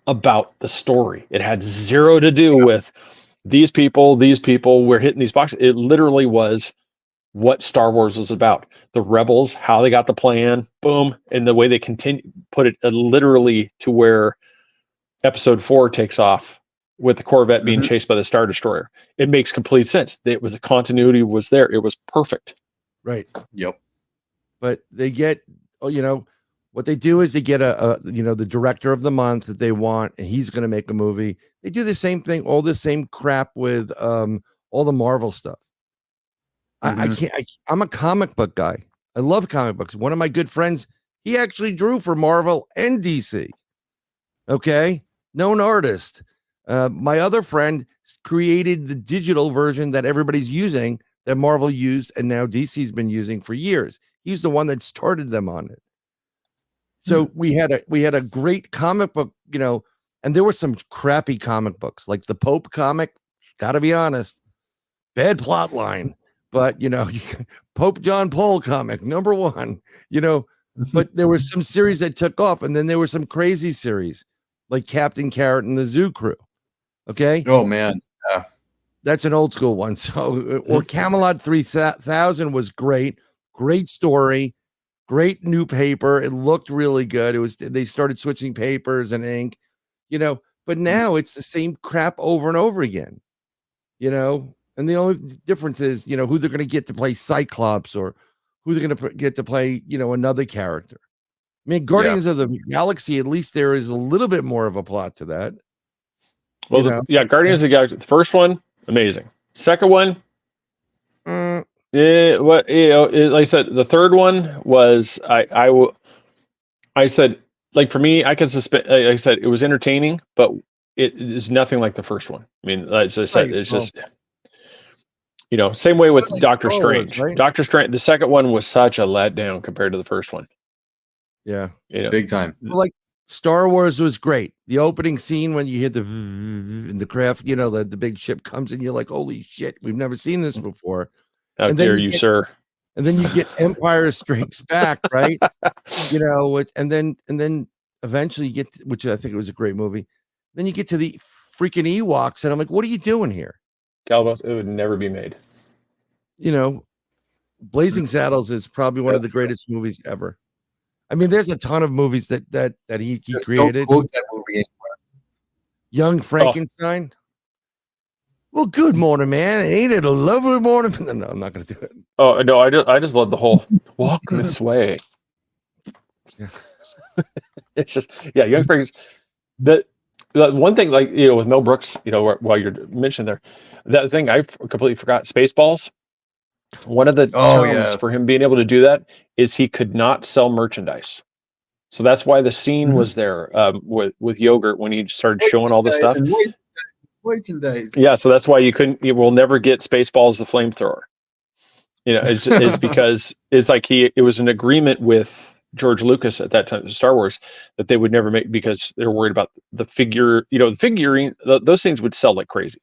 about the story. It had zero to do with these people. We're hitting these boxes. It literally was what Star Wars was about. The rebels, how they got the plan, boom, and the way they put it literally to where Episode 4 takes off with the Corvette being chased by the Star Destroyer. It makes complete sense. It was, a continuity was there. It was perfect. Right. Yep. But they get, what they do is they get the director of the month that they want, and he's going to make a movie. They do the same thing, all the same crap with all the Marvel stuff. I'm a comic book guy. I love comic books. One of my good friends, he actually drew for Marvel and DC. Okay. Known artist. My other friend created the digital version that everybody's using, that Marvel used and now DC's been using for years. He's the one that started them on it. So we had a great comic book, and there were some crappy comic books, like the Pope comic. Gotta be honest, bad plot line. But Pope John Paul comic, number one, but there were some series that took off, and then there were some crazy series like Captain Carrot and the Zoo Crew. Okay. Oh man. That's an old school one. So, or Camelot 3000 was great story, great new paper. It looked really good. They started switching papers and ink, but now it's the same crap over and over again, and the only difference is, who they're going to get to play Cyclops, or who they're going to get to play, another character. I mean, Guardians of the Galaxy, at least there is a little bit more of a plot to that. Well, Guardians of the Galaxy, the first one, amazing. Second one, like I said, the third one was, I said, like, for me, I can suspend. Like I said, it was entertaining, but it is nothing like the first one. I mean, as I said, it's just. Same way with Doctor Strange. Right? Doctor Strange, the second one was such a letdown compared to the first one. Yeah. Big time. Well, like Star Wars was great. The opening scene when you hear the craft, the big ship comes in, you're like, holy shit, we've never seen this before. How dare you, sir? And then you get Empire Strikes Back, right? And then eventually you get, which I think it was a great movie. Then you get to the freaking Ewoks, and I'm like, what are you doing here? Calvus, it would never be made. Blazing Saddles is probably one of the greatest movies ever. I mean, there's a ton of movies that he created. Don't quote that movie anymore. Young Frankenstein. Well, good morning, man. Ain't it a lovely morning? No, I'm not going to do it. Oh no, I just love the whole walk this way. Yeah. It's just, Young Frankenstein. one thing, like, with Mel Brooks, while you're mentioning there, that thing I completely forgot, Spaceballs. One of the terms for him being able to do that is he could not sell merchandise. So that's why the scene was there with Yogurt when he started showing all the stuff. Merchandise. Yeah, so that's why you will never get Spaceballs the flamethrower. It's because it's like it was an agreement with George Lucas at that time, Star Wars, that they would never make, because they're worried about the figure, the figurine, those things would sell like crazy.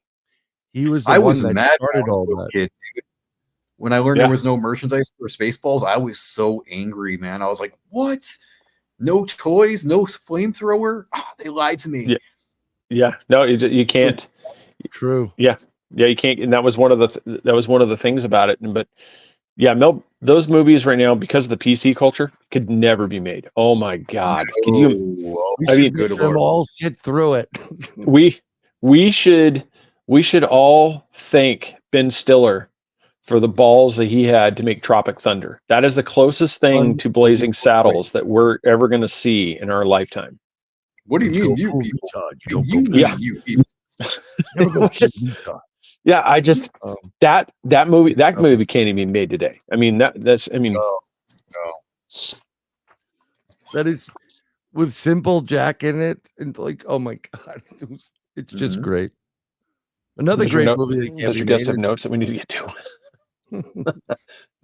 He was I was mad started all that. Kid. When I learned there was no merchandise for Spaceballs, I was so angry, man. I was like, what? No toys, no flamethrower? Oh, they lied to me. Yeah. No, you can't. So, true. Yeah, you can't. And that was one of the things about it. But yeah, those movies right now, because of the PC culture, could never be made. Oh my God. Could you? I mean, them all sit through it. we should all thank Ben Stiller for the balls that he had to make Tropic Thunder. That is the closest thing to Blazing Saddles that we're ever going to see in our lifetime. What do you mean, you people? Yeah, I just that movie can't even be made today. I mean, that's no. That is with Simple Jack in it, and like, oh my God, it's just great. Another great movie. Does your guest have notes that we need to get to?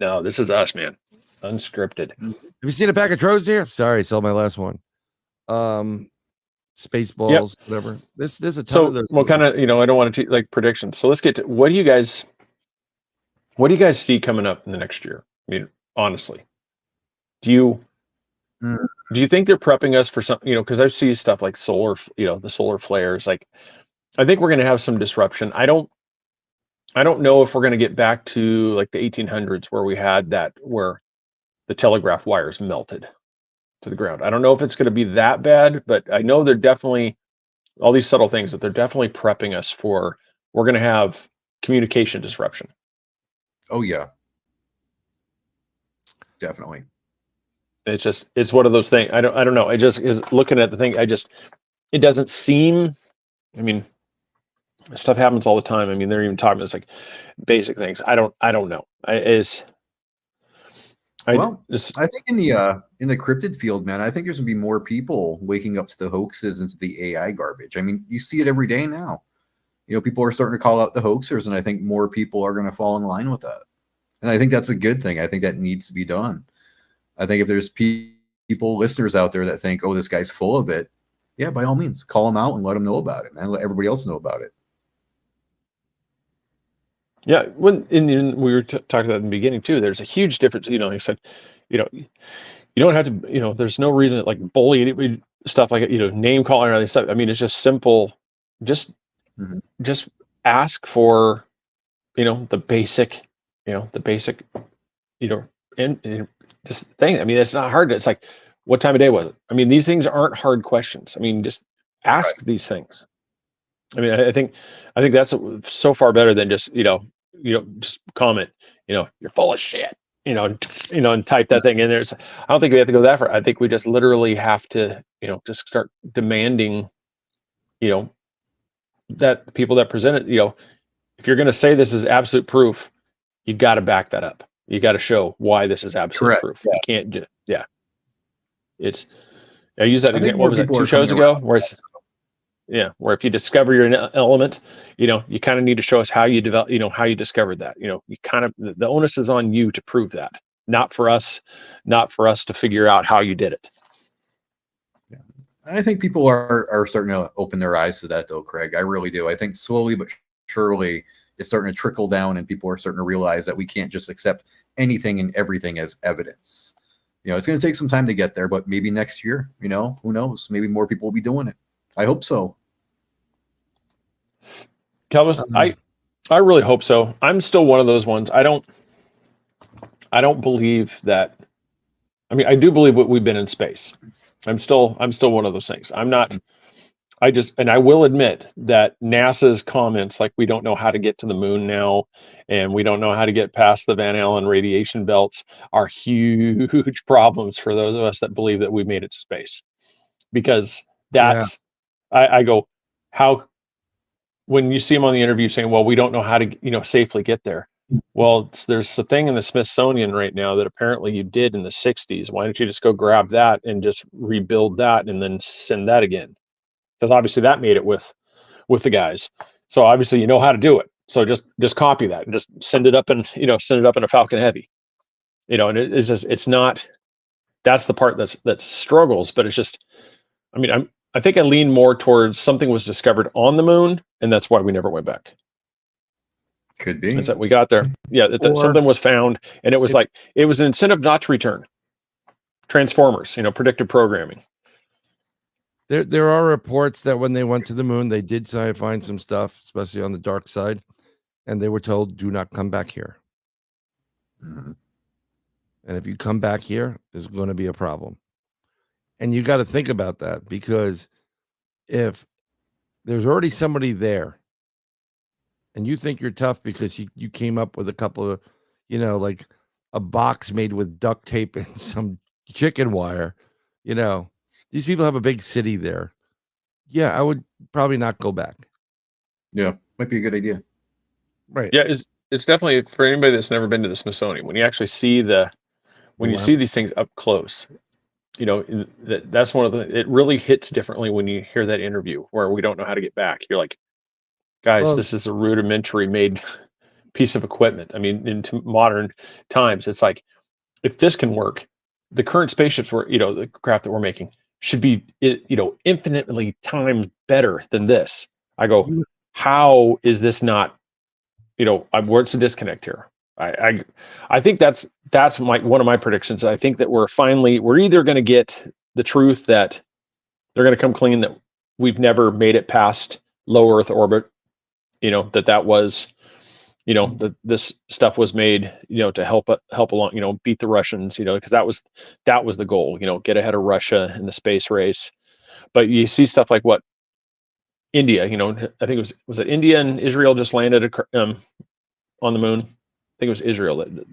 No, this is us, man. Unscripted. Have you seen a pack of Trojan here? Sorry, saw my last one. Spaceballs, whatever. There's a ton of those. Well, kind of, I don't want to like predictions. So let's get to what do you guys see coming up in the next year? I mean, honestly, do you think they're prepping us for something? Because I see stuff like solar, the solar flares. Like, I think we're going to have some disruption. I don't know if we're going to get back to like the 1800s where we had that, where the telegraph wires melted to the ground. I don't know if it's going to be that bad, but I know they're definitely all these subtle things that they're definitely prepping us for. We're going to have communication disruption. Oh yeah, definitely. It's one of those things. I don't know. I just is looking at the thing. It doesn't seem. I mean, stuff happens all the time. I mean, they're even talking about it's like basic things. I don't know. I think in the cryptid field, man, I think there's gonna be more people waking up to the hoaxes and to the AI garbage. I mean, you see it every day now. People are starting to call out the hoaxers, and I think more people are going to fall in line with that. And I think that's a good thing. I think that needs to be done. I think if there's people, listeners out there that think, oh, this guy's full of it, yeah, by all means, call them out and let them know about it, man. Let everybody else know about it. Yeah, when we were talking about in the beginning too, there's a huge difference. I said, you don't have to, there's no reason to like bully anybody, stuff like it, name calling or other stuff. I mean, it's just simple. Just ask for, the basic, and just thing. I mean, it's not hard. It's like, what time of day was it? I mean, these things aren't hard questions. I mean, just ask these things. I mean, I think that's so far better than just, just comment, you're full of shit, and type that thing in there. I don't think we have to go that far. I think we just literally have to, just start demanding, that the people that present it, if you're going to say this is absolute proof, you got to back that up. You got to show why this is absolute proof. You can't just, I use that example. What was it, 2 shows ago? Where if you discover your element, you kind of need to show us how you develop, how you discovered that. You kind of, the onus is on you to prove that, not for us to figure out how you did it. Yeah. And I think people are starting to open their eyes to that, though, Craig. I really do. I think slowly but surely it's starting to trickle down, and people are starting to realize that we can't just accept anything and everything as evidence. It's going to take some time to get there, but maybe next year, who knows? Maybe more people will be doing it. I hope so. Calvis, I really hope so. I'm still one of those ones. I don't believe that. I mean, I do believe we've been in space. I'm still one of those things. And I will admit that NASA's comments, like we don't know how to get to the moon now, and we don't know how to get past the Van Allen radiation belts, are huge problems for those of us that believe that we made it to space. Because I go, how when you see him on the interview saying, well, we don't know how to, safely get there. Well, there's a thing in the Smithsonian right now that apparently you did in the 60s. Why don't you just go grab that and just rebuild that and then send that again? Because obviously that made it with the guys. So obviously you know how to do it. So just copy that and just send it up and send it up in a Falcon Heavy. And it's just, it's not, that's the part that struggles, but it's just, I mean, I think I lean more towards something was discovered on the moon, and that's why we never went back. Could be. It's that we got there. Yeah, something was found, and it was it was an incentive not to return. Transformers, predictive programming. There are reports that when they went to the moon, they did find some stuff, especially on the dark side, and they were told, do not come back here. Mm-hmm. And if you come back here, there's going to be a problem. And you got to think about that, because if there's already somebody there and you think you're tough because you came up with a couple of, like a box made with duct tape and some chicken wire, these people have a big city there. Yeah, I would probably not go back. Yeah, might be a good idea. Right. Yeah, it's definitely for anybody that's never been to the Smithsonian. When you actually see you see these things up close, that's one of it really hits differently when you hear that interview where we don't know how to get back. You're like, guys, this is a rudimentary made piece of equipment. I mean, into modern times, it's like, if this can work, the current spaceships the craft that we're making should be, infinitely times better than this. I go, how is this not, where's the disconnect here? I think that's one of my predictions. I think that we're either going to get the truth that they're going to come clean that we've never made it past low Earth orbit, that was, that this stuff was made, to help along, beat the Russians, because that was the goal, get ahead of Russia in the space race. But you see stuff like what India, I think it was it India and Israel just landed on the moon. I think it was Israel that,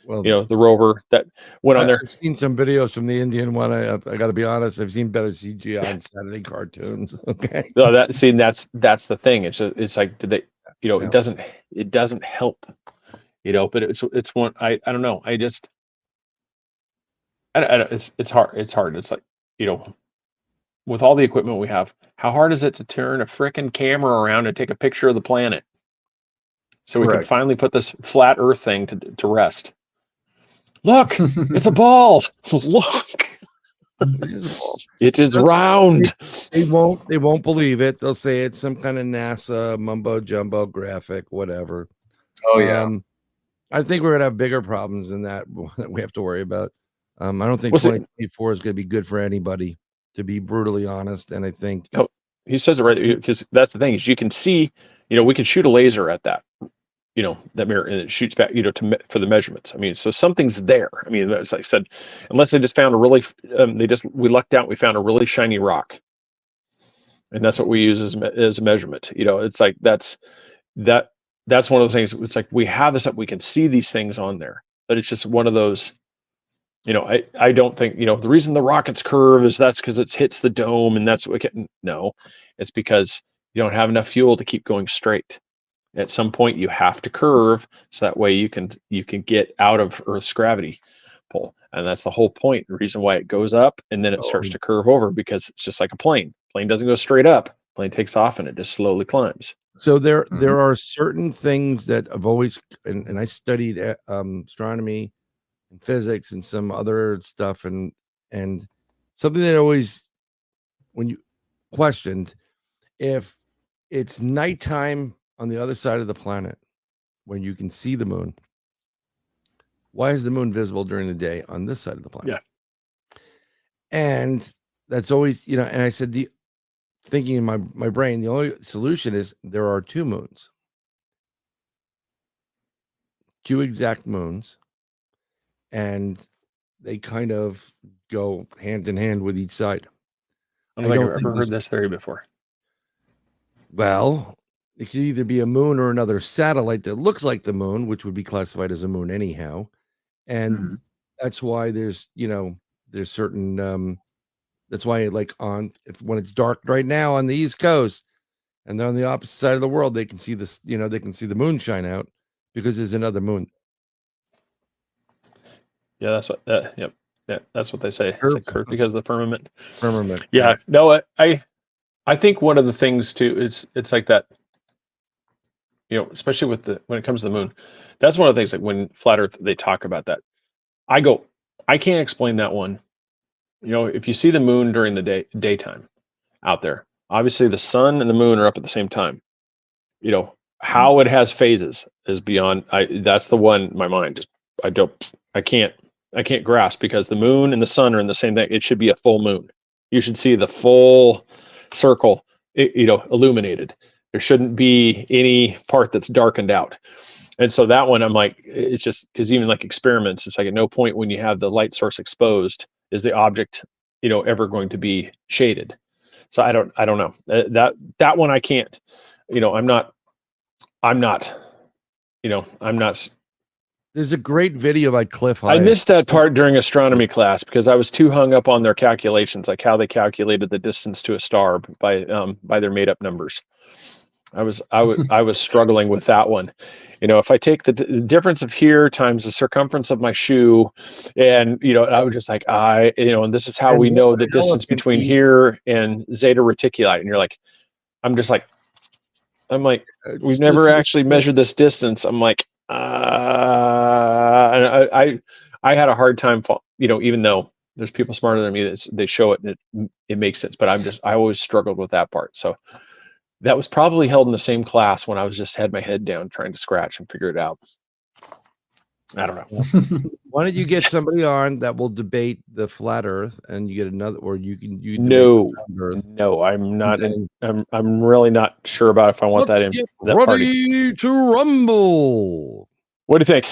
the rover that went on there. I've seen some videos from the Indian one. I got to be honest, I've seen better CGI on Saturday cartoons. Okay. No, that's the thing. It's like, did they, it doesn't help, but it's one, I don't know. It's hard. It's hard. It's like, with all the equipment we have, how hard is it to turn a frickin' camera around and take a picture of the planet so we can finally put this flat Earth thing to rest? Look, it's a ball. Look, it is round. They won't believe it. They'll say it's some kind of NASA mumbo jumbo graphic, whatever. Oh yeah. I think we're gonna have bigger problems than that we have to worry about. I don't think 2024 is gonna be good for anybody, to be brutally honest. And I think he says it right, because that's the thing is you can see, we can shoot a laser at that, that mirror, and it shoots back, for the measurements. I mean, so something's there. I mean, as I said, unless they just found we lucked out. We found a really shiny rock, and that's what we use as a measurement. It's like that's one of those things. It's like we have this up, we can see these things on there, but it's just one of those. I don't think, the reason the rocket's curve is that's because it hits the dome, and that's what no, it's because you don't have enough fuel to keep going straight. At some point you have to curve, so that way you can get out of Earth's gravity pull. And that's the whole point, the reason why it goes up and then it starts to curve over, because it's just like a plane. Plane doesn't go straight up. Plane takes off and it just slowly climbs. So there are certain things that I've always, and I studied astronomy and physics and some other stuff, and something that always, when you questioned, if it's nighttime on the other side of the planet when you can see the moon, why is the moon visible during the day on this side of the planet? Yeah. And that's always, and I said, thinking in my brain, the only solution is there are two moons, two exact moons, and they kind of go hand in hand with each side. I don't think I've ever heard this theory before. Well, it could either be a moon or another satellite that looks like the moon, which would be classified as a moon anyhow. And that's why there's certain That's why, like, when it's dark right now on the East Coast, and they're on the opposite side of the world, they can see this. They can see the moon shine out because there's another moon. Yeah, that's what. Yep. Yeah, that's what they say. It's like curved because of the firmament. Firmament. Yeah. No, I think one of the things too is it's like that. Especially when it comes to the moon, that's one of the things. Like when Flat Earth, they talk about that. I can't explain that one. If you see the moon during the daytime out there, obviously the sun and the moon are up at the same time. How it has phases is beyond. That's the one in my mind. I can't grasp, because the moon and the sun are in the same thing. It should be a full moon. You should see the full circle, illuminated. There shouldn't be any part that's darkened out. And so that one, I'm like, it's just because even like experiments, it's like at no point when you have the light source exposed is the object, ever going to be shaded. So I don't know that one. I can't, I'm not. There's a great video by Cliff Hyatt. I missed that part during astronomy class because I was too hung up on their calculations, like how they calculated the distance to a star by their made up numbers. I was struggling with that one. If I take the difference of here times the circumference of my shoe, and I was just like, and this is how we know the distance between here and Zeta Reticuli, and you're like, I'm like, we've never actually measured this distance. I'm like, and I had a hard time, even though there's people smarter than me, they show it and it makes sense, but I always struggled with that part. So that was probably held in the same class when I was just had my head down trying to scratch and figure it out. I don't know. Why don't you get somebody on that will debate the flat Earth, and you get another, or you can no, I'm not. I'm really not sure about if I want that in. That ready party to rumble. What do you think,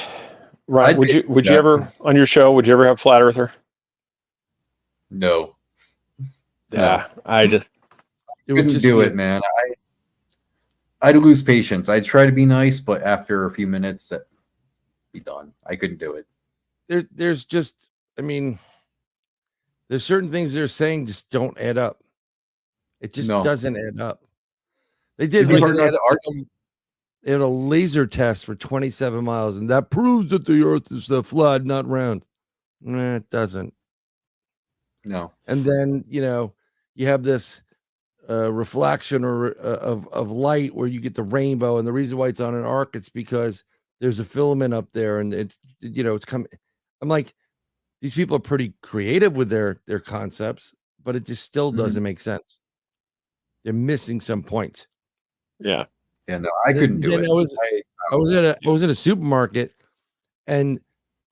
Ryan? Would you ever on your show? Would you ever have flat earther? No. Yeah, I just couldn't do it, man. I'd lose patience. I'd try to be nice, but after a few minutes, that be done. I couldn't do it. There's just, there's certain things they're saying just don't add up. It just doesn't add up. They did they had a laser test for 27 miles, and that proves that the Earth is flat, not round. Nah, it doesn't. No. And then you have this reflection of light where you get the rainbow, and the reason why it's on an arc, it's because there's a filament up there, and it's coming. I'm like, these people are pretty creative with their concepts, but it just still doesn't make sense. They're missing some points. Yeah. Yeah, no, I couldn't do it. I was in a supermarket, and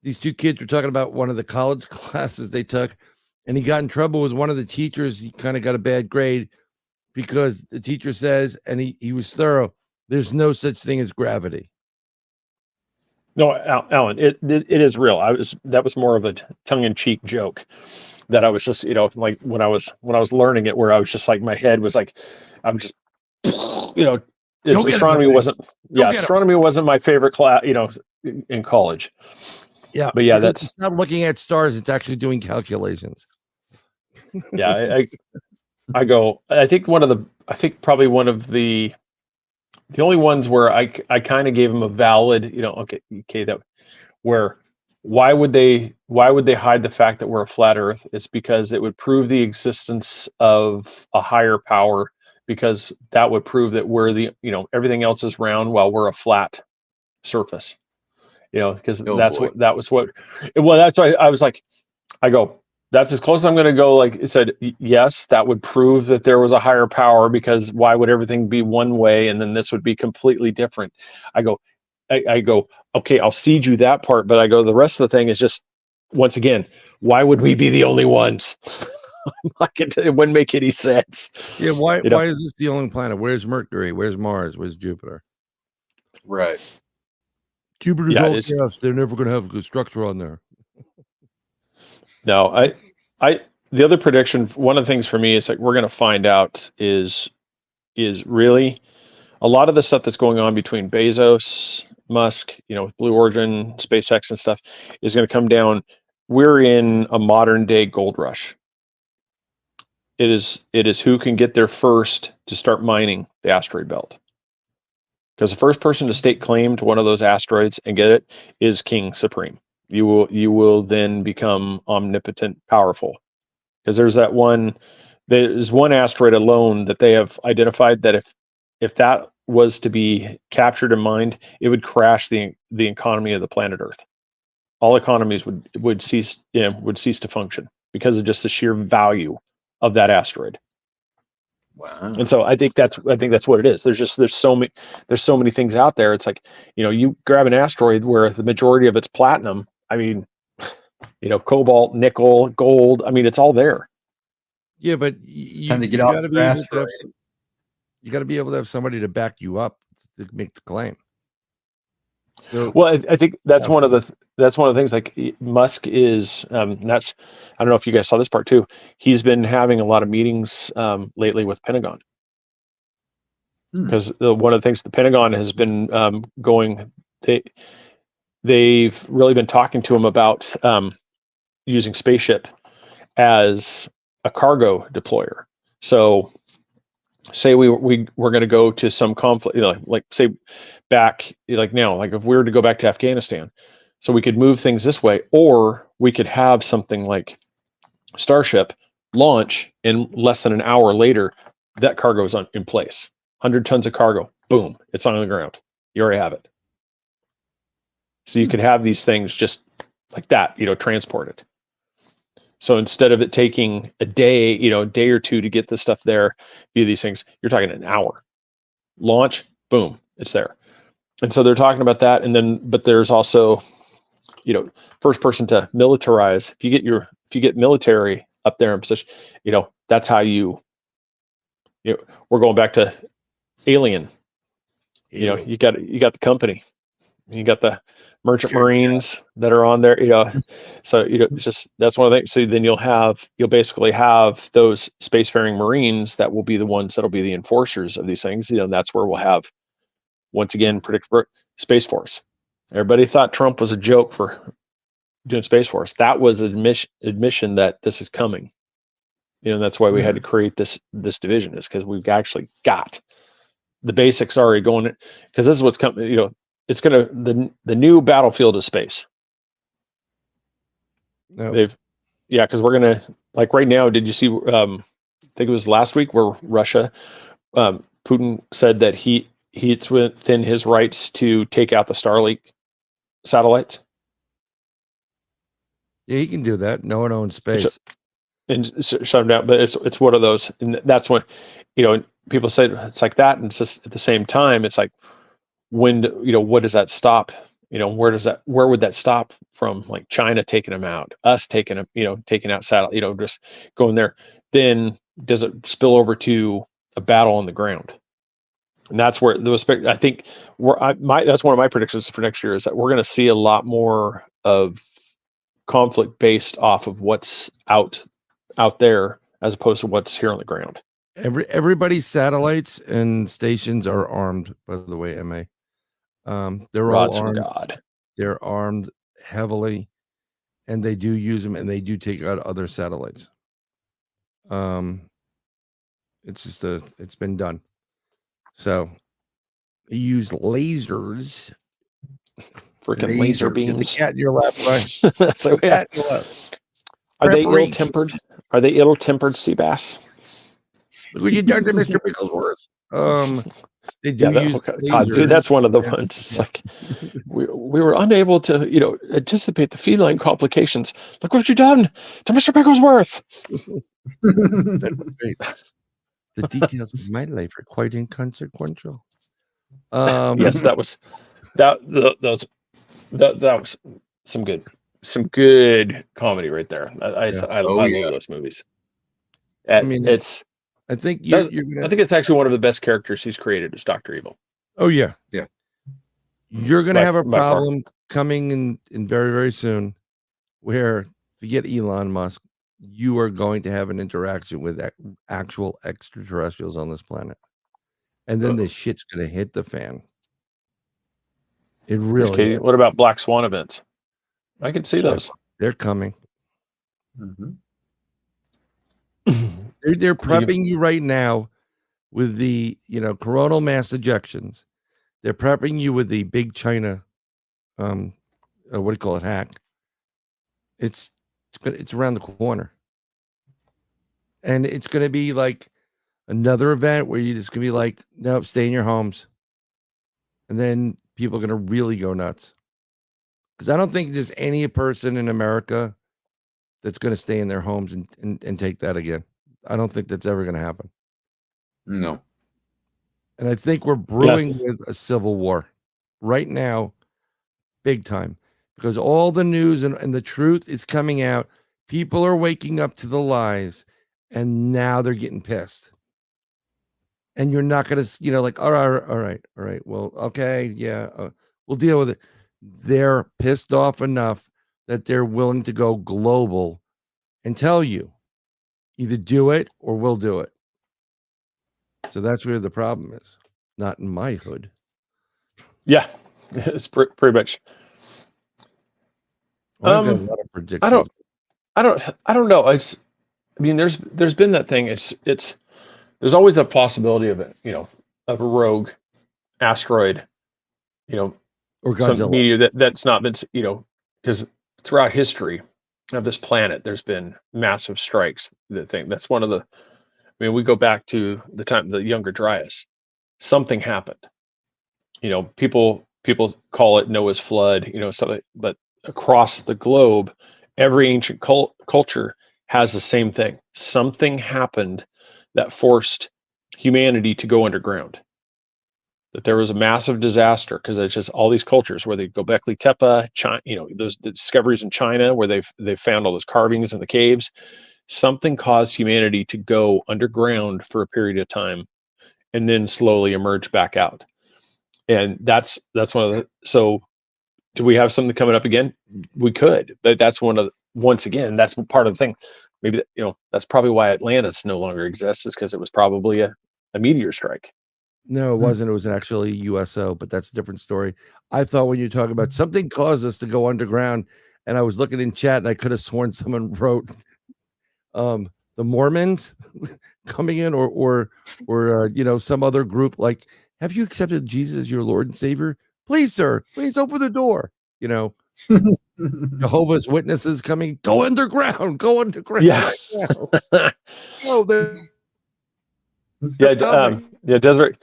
these two kids were talking about one of the college classes they took, and he got in trouble with one of the teachers. He kind of got a bad grade because the teacher says, and he was thorough, there's no such thing as gravity. No, Alan, it is real. That was more of a tongue-in-cheek joke that I was just, like when I was learning it, where I was just like, my head was like, I'm just, astronomy wasn't my favorite class, in college. Yeah, but yeah, it's not looking at stars; it's actually doing calculations. Yeah, I think probably one of the only ones where I kind of gave them a valid, that where why would they hide the fact that we're a flat Earth? It's because it would prove the existence of a higher power, because that would prove that we're everything else is round while we're a flat surface. Because that's why I was like, that's as close as I'm going to go. Like it said, yes, that would prove that there was a higher power, because why would everything be one way and then this would be completely different? I go, okay, I'll cede you that part, but I go, the rest of the thing is just, once again, why would we be the only ones? It wouldn't make any sense. Yeah, why is this the only planet? Where's Mercury? Where's Mars? Where's Jupiter? Right. Jupiter's all gas. They're never going to have a good structure on there. No, the other prediction, one of the things for me is like we're going to find out is really a lot of the stuff that's going on between Bezos, Musk, with Blue Origin, SpaceX and stuff is going to come down. We're in a modern day gold rush. It is who can get there first to start mining the asteroid belt. Because the first person to stake claim to one of those asteroids and get it is King Supreme. You will then become omnipotent, powerful. Because there's one asteroid alone that they have identified that if that was to be captured and mined, it would crash the economy of the planet Earth. All economies would cease to function because of just the sheer value of that asteroid. Wow. And so I think that's what it is. There's so many things out there. It's like, you grab an asteroid where the majority of it's platinum. I mean, cobalt, nickel, gold. I mean, it's all there. Yeah, but It's time to get off the asteroid. You got to be able to have somebody to back you up to make the claim. So, well, I think that's one of the things. Like Musk is, I don't know if you guys saw this part too. He's been having a lot of meetings lately with Pentagon because one of the things the Pentagon has been going. They've really been talking to him about using spaceship as a cargo deployer. So say we're going to go to some conflict, like say back, like now, like if we were to go back to Afghanistan, so we could move things this way, or we could have something like Starship launch in less than an hour later, that cargo is in place. 100 tons of cargo, boom, it's on the ground. You already have it. So you could have these things just like that, transported. So instead of it taking a day or two to get the stuff there, via these things, you're talking an hour. Launch, boom, it's there. And so they're talking about that. And then, but there's also, first person to militarize. If you get military up there in position, that's how we're going back to Alien. You got the company, you got the merchant marines that are on there, so that's one of the things. So then you'll basically have those spacefaring marines that will be the ones that'll be the enforcers of these things. That's where we'll have, once again, predictable Space Force. Everybody thought Trump was a joke for doing Space Force. That was admission that this is coming. That's why we had to create this division, is because we've actually got the basics already going, because this is what's coming. It's the new battlefield of space. no. Because we're gonna, like right now. Did you see? I think it was last week where Russia, Putin said that it's within his rights to take out the Starlink satellites. Yeah, he can do that. No one owns space. And shut them down. But it's one of those, and that's when, people say it's like that, and it's just at the same time, it's like, when what does that stop? Where would that stop from? Like China taking them out, us taking them, taking out satellite, just going there. Then does it spill over to a battle on the ground? And that's where I think that's one of my predictions for next year, is that we're going to see a lot more of conflict based off of what's out there as opposed to what's here on the ground. Everybody's satellites and stations are armed, by the way, MA. They're all armed. God. They're armed heavily, and they do use them, and they do take out other satellites. It's been done. So they use lasers. Freaking laser beams. Get the cat in your lap, Brian. So, yeah. Are they ill-tempered? Are they ill-tempered sea bass? Look what you done to Mr. Bigglesworth. They do use God, dude, that's one of the ones. It's like we were unable to, anticipate the feline complications. Look what you done to Mr. Bigglesworth. That's great. The details of my life are quite inconsequential. Yes, that was some good comedy right there. I love those movies. I think I think it's actually one of the best characters he's created is Dr. Evil. Oh yeah. Yeah. You're gonna have a problem coming in very, very soon where, forget Elon Musk, you are going to have an interaction with actual extraterrestrials on this planet. And then the shit's gonna hit the fan. It really is. What about Black Swan events? I can see those. They're coming. Mm-hmm. They're prepping you right now with the coronal mass ejections. They're prepping you with the big China, what do you call it, hack. It's around the corner, and it's going to be like another event where you just gonna be like, nope, stay in your homes, and then people are going to really go nuts. Because I don't think there's any person in America that's going to stay in their homes and take that again. I don't think that's ever going to happen. No. And I think we're brewing with a civil war right now, big time, because all the news and the truth is coming out. People are waking up to the lies, and now they're getting pissed. And you're not going to, like, all right. Well, okay, yeah, we'll deal with it. They're pissed off enough that they're willing to go global and tell you either do it or we'll do it. So that's where the problem is. Not in my hood. Yeah, it's pretty much. I've got a lot of predictions. I don't know. I mean, there's been that thing. There's always a possibility of it, of a rogue asteroid, or Godzilla. some meteor that's not been, because throughout history of this planet, there's been massive strikes. That's one of the. I mean, we go back to the time the Younger Dryas. Something happened. People call it Noah's flood. Stuff but across the globe, every ancient culture has the same thing. Something happened that forced humanity to go underground. That there was a massive disaster, because it's just all these cultures where they Göbekli Tepe, China, those discoveries in China where they've found all those carvings in the caves. Something caused humanity to go underground for a period of time, and then slowly emerge back out. And that's one of the. So, do we have something coming up again? We could, but that's once again, that's part of the thing. Maybe that's probably why Atlantis no longer exists, is because it was probably a meteor strike. No, it wasn't. It was actually USO, but that's a different story. I thought when you talk about something caused us to go underground, and I was looking in chat, and I could have sworn someone wrote the Mormons coming in, or some other group, like, have you accepted Jesus as your Lord and Savior? Please, sir, please open the door. Jehovah's Witnesses coming, go underground. Yeah. Right now. Desert.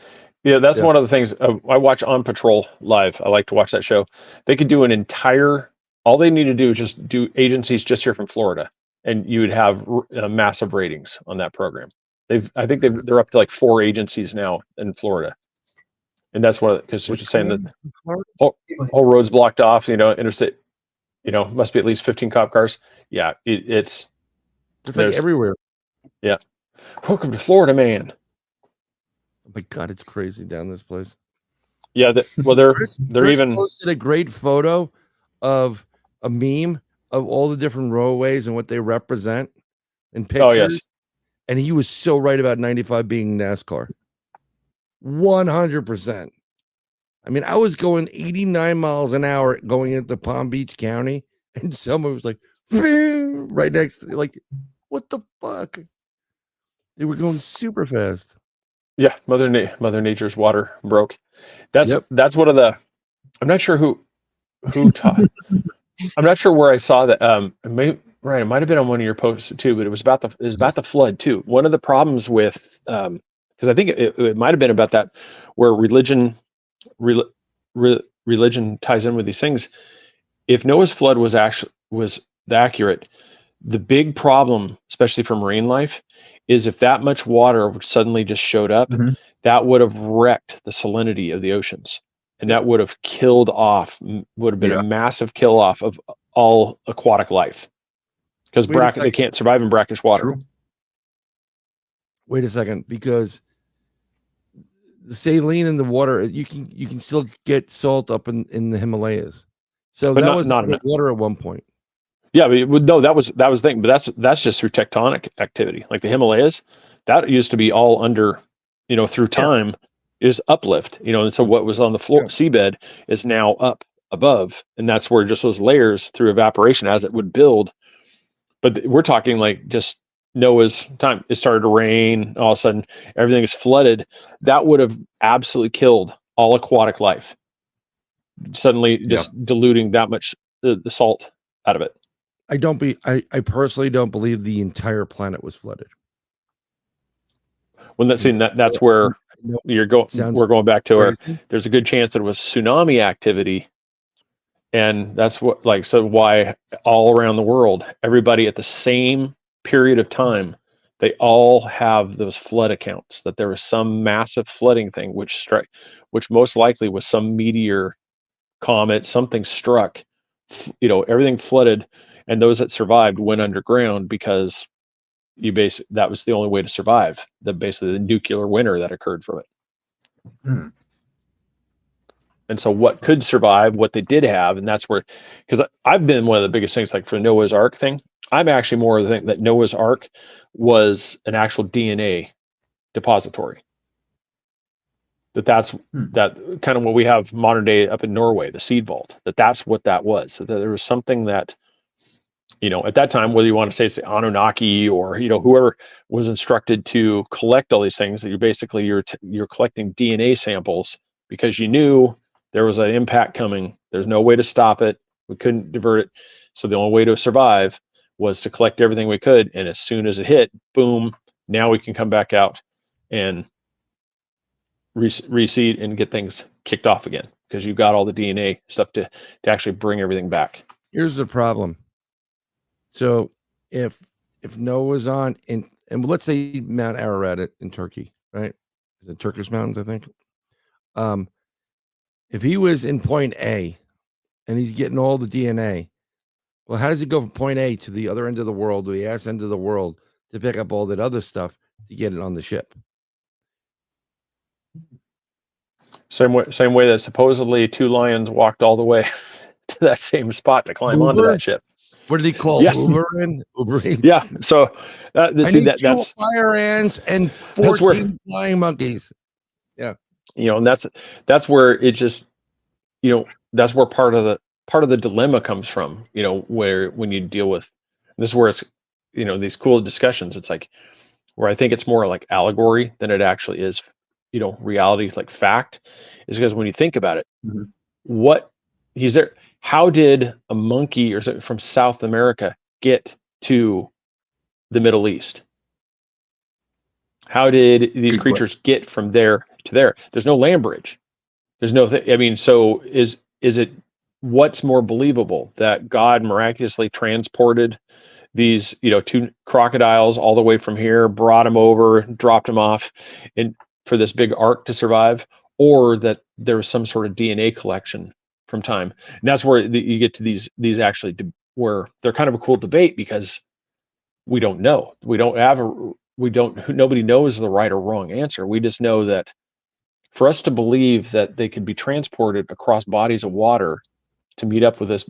Yeah, that's one of the things. I watch On Patrol live. I like to watch that show. They could do an entire. All they need to do is just do agencies just here from Florida, and you would have massive ratings on that program. I think they're up to like 4 agencies now in Florida, and that's one because they're just saying that whole roads blocked off. Interstate. Must be at least 15 cop cars. Yeah, it's like everywhere. Yeah, welcome to Florida, man. Oh my God, it's crazy down this place. Yeah, they're even posted a great photo of a meme of all the different roadways and what they represent in pictures. Oh, yes. And he was so right about 95 being NASCAR. 100%. I mean, I was going 89 miles an hour going into Palm Beach County, and someone was like, right next to, like, what the fuck? They were going super fast. Yeah, Mother Nature's water broke. That's one of the. I'm not sure who taught. I'm not sure where I saw that. It might have been on one of your posts too, but it was about the flood too. One of the problems with because I think it might have been about that, where religion ties in with these things. If Noah's flood was accurate, the big problem, especially for marine life, is if that much water suddenly just showed up, that would have wrecked the salinity of the oceans, and that would have been a massive kill off of all aquatic life, because they can't survive in brackish water. True. Wait a second, because the saline in the water, you can still get salt up in the Himalayas. So but that was not enough water at one point. Yeah, but no, that was the thing. But that's just through tectonic activity, like the Himalayas. That used to be all under, through time is uplift, and so what was on the floor seabed is now up above, and that's where just those layers through evaporation as it would build. But we're talking like just Noah's time, it started to rain, all of a sudden everything is flooded, that would have absolutely killed all aquatic life. Suddenly just diluting that much the salt out of it. I personally don't believe the entire planet was flooded. When that's where we're going back to where there's a good chance that it was tsunami activity. And that's what, why all around the world, everybody at the same period of time, they all have those flood accounts, that there was some massive flooding thing, which most likely was some meteor, comet, something struck, everything flooded, and those that survived went underground because that was the only way to survive, basically the nuclear winter that occurred from it. And so what could survive, what they did have, and that's where, because I've been one of the biggest things, like for Noah's Ark thing, I'm actually more of the thing that Noah's Ark was an actual DNA depository. That's that kind of what we have modern day up in Norway, the seed vault, that's what that was. So that there was something that, at that time, whether you want to say it's the Anunnaki or, whoever was instructed to collect all these things, that you're collecting DNA samples because you knew there was an impact coming. There's no way to stop it. We couldn't divert it. So the only way to survive was to collect everything we could. And as soon as it hit, boom, now we can come back out and reseed and get things kicked off again, because you've got all the DNA stuff to actually bring everything back. Here's the problem. So if Noah was on and let's say Mount Ararat in Turkey, right? The Turkish mountains, I think. If he was in point A and he's getting all the DNA, well, how does he go from point A to the other end of the world, to the ass end of the world, to pick up all that other stuff to get it on the ship? Same way that supposedly 2 lions walked all the way to that same spot to climb onto that ship. What did he call Uber Eats? Yeah. So that's fire ants and 14 flying monkeys. Yeah. And that's where it just, that's where part of the dilemma comes from, where when you deal with, this is where it's, these cool discussions, it's like where I think it's more like allegory than it actually is, reality, like fact, is because when you think about it, what he's there, how did a monkey or something from South America get to the Middle East? How did these creatures get from there to there? There's no land bridge. There's no so is it, what's more believable, that God miraculously transported these, 2 crocodiles all the way from here, brought them over, dropped them off, and for this big ark to survive, or that there was some sort of DNA collection from time? And that's where you get to these actually where they're kind of a cool debate, because we don't know. Nobody knows the right or wrong answer. We just know that for us to believe that they could be transported across bodies of water to meet up with us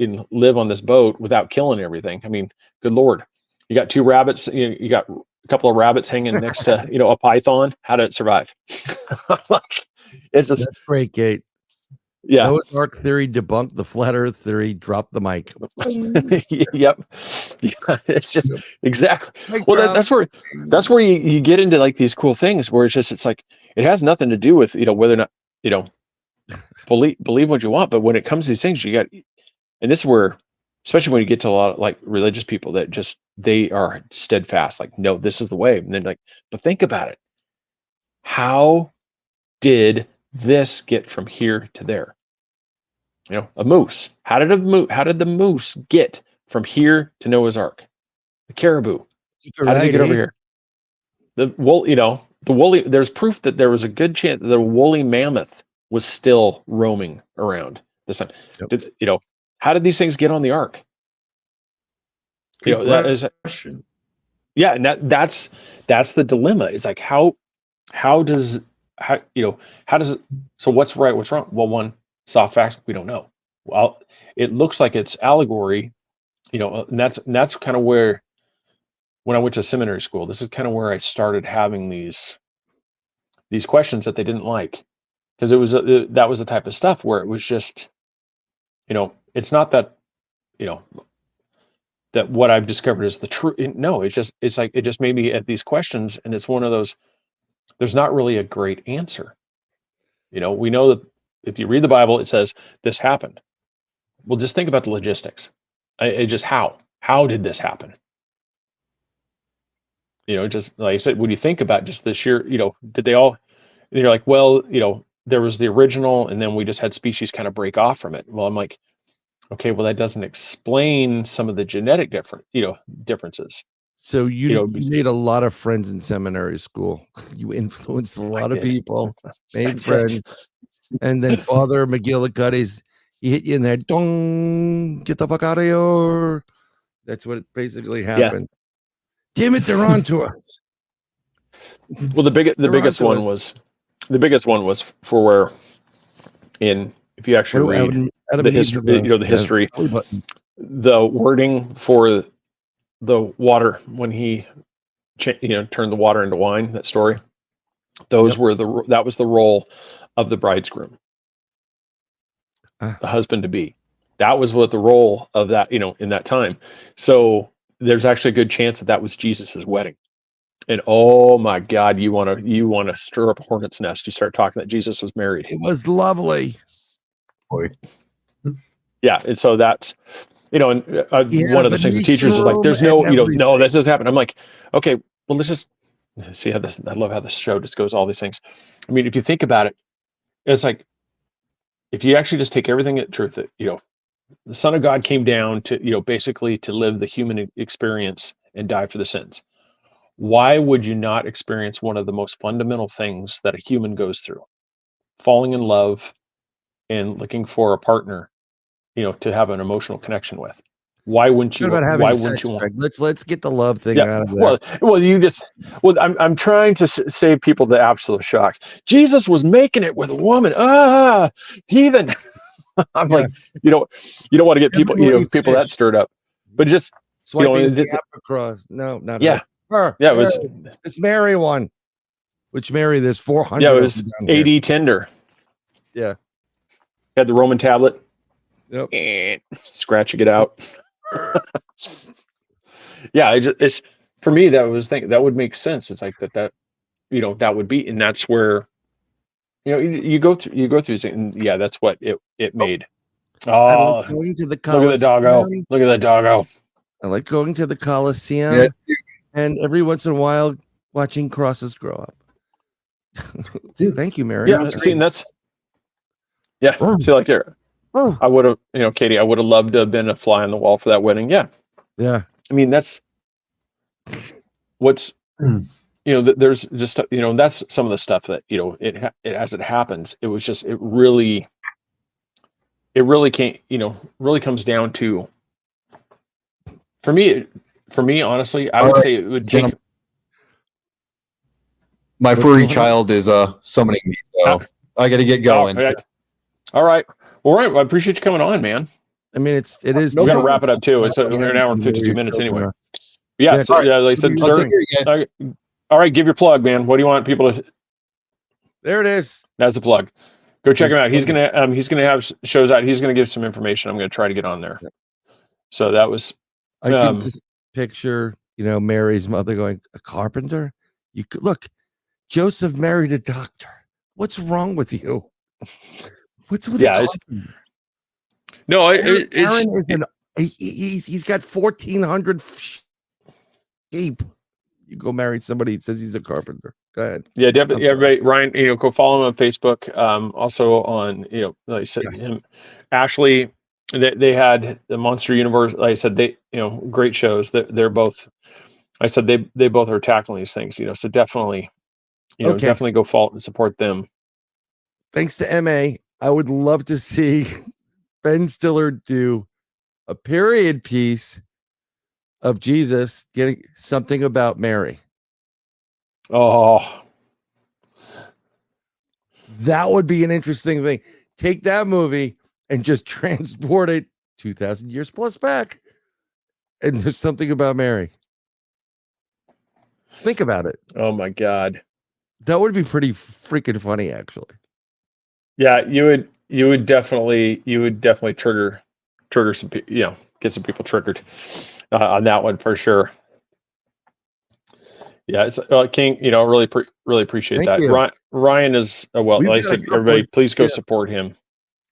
and live on this boat without killing everything. I mean, good Lord, you got 2 rabbits, you got a couple of rabbits hanging next to, a python. How did it survive? It's just, that's great, Kate. Yeah. Noah's Ark theory debunked the flat earth theory. Drop the mic. Yep. Yeah, it's just exactly. Well, that's where you get into like these cool things where it's like, it has nothing to do with, whether or not, believe what you want. But when it comes to these things, and this is where, especially when you get to a lot of like religious people that just, they are steadfast, like, no, this is the way. And then but think about it. How did this get from here to there? A moose. How did the moose get from here to Noah's Ark? The caribou. How did it get over here? The woolly. There's proof that there was a good chance that the woolly mammoth was still roaming around this time. Yep. How did these things get on the ark? That is a question. Yeah, and that's the dilemma. It's like how does it, so what's right, what's wrong? Well, one, soft facts, we don't know. Well, it looks like it's allegory, and that's kind of where, when I went to seminary school, this is kind of where I started having these questions that they didn't like, because that was the type of stuff where it was just, it's not that, that what I've discovered is the truth. No, it just made me at these questions, and it's one of those. There's not really a great answer. We know that if you read the Bible, it says this happened. Well, just think about the logistics. How did this happen? Just like I said, when you think about just the sheer, did they all? And you're like, well, there was the original, and then we just had species kind of break off from it. Well, I'm like, okay, well, that doesn't explain some of the genetic differences. So you made a lot of friends in seminary school. You influenced a lot of people, made friends, and then Father McGillicuddy's, he hit you in there. Dong, get the fuck out of here. That's what basically happened. Yeah. Damn it, they're on to us. Well, the biggest one was for where if you actually read the history, the history, the wording for the water when he turned the water into wine, that story, that was the role of the bridegroom, the husband to be. That was what the role of that, in that time. So there's actually a good chance that was Jesus's wedding. And oh my God, you want to stir up a hornet's nest. You start talking that Jesus was married. It was lovely. Boy. Yeah, and so that's and one of the things the teachers is like, there's no no, that doesn't happen. I'm like, okay, well, let's just see how this. I love how this show just goes all these things. I mean, if you think about it, it's like if you actually just take everything at truth, that the Son of God came down to basically to live the human experience and die for the sins. Why would you not experience one of the most fundamental things that a human goes through? Falling in love and looking for a partner, to have an emotional connection with. Why wouldn't you? Why wouldn't you want? Let's get the love thing out of there. I'm trying to save people the absolute shock. Jesus was making it with a woman. Heathen. I'm like, you don't want to get people, people that stirred up, but just swiping the app across. No, not her. Yeah, it was this Mary one. Which Mary? There's 400. Yeah, it was AD Tinder. Yeah, had the Roman tablet. Yep. Scratching it out. Yeah, it's for me that would make sense. It's like that that would be, and that's where you go through and yeah, that's what it made. I like going to the Coliseum. Look at the doggo. Look at the doggo. I like going to the Coliseum and every once in a while watching crosses grow up. Dude, thank you, Mary. Yeah, see, and that's see, like there. I would have, Katie, I would have loved to have been a fly on the wall for that wedding. Yeah. Yeah. I mean, that's what's, there's just, that's some of the stuff that, it as it happens, it was just, it really can't, really comes down to, for me, honestly, I would say it would take. My furry child is summoning me, so I got to get going. All right. All right. Well, I appreciate you coming on, man. I mean, it is. We're gonna wrap it up too. It's an hour and 52 minutes anyway. Yeah. So, like I said, all right. Give your plug, man. What do you want people to? There it is. That's the plug. Go check him out. He's gonna have shows out. He's gonna give some information. I'm gonna try to get on there. So that was. I can just picture, Mary's mother going, a carpenter. You could look. Joseph married a doctor. What's wrong with you? What's with no, Aaron he's got 1,400 sheep. You go marry somebody that says he's a carpenter. Go ahead. Yeah, definitely. Yeah, right, Ryan. Go follow him on Facebook. Also on, like I said, him, Ashley. They had the Monster Universe. Like I said, they great shows. They're both. I said they both are tackling these things. So definitely, definitely go follow and support them. Thanks to MA. I would love to see Ben Stiller do a period piece of Jesus getting something about Mary. Oh, that would be an interesting thing. Take that movie and just transport it 2,000 years plus back, and there's something about Mary. Think about it. Oh my God, that would be pretty freaking funny, actually. Yeah, you would definitely trigger some, get some people triggered. on that one for sure. Yeah, it's King. Really appreciate Thank that. you. Ryan is well. We've Like I got a said, couple everybody, of- please go yeah. support him.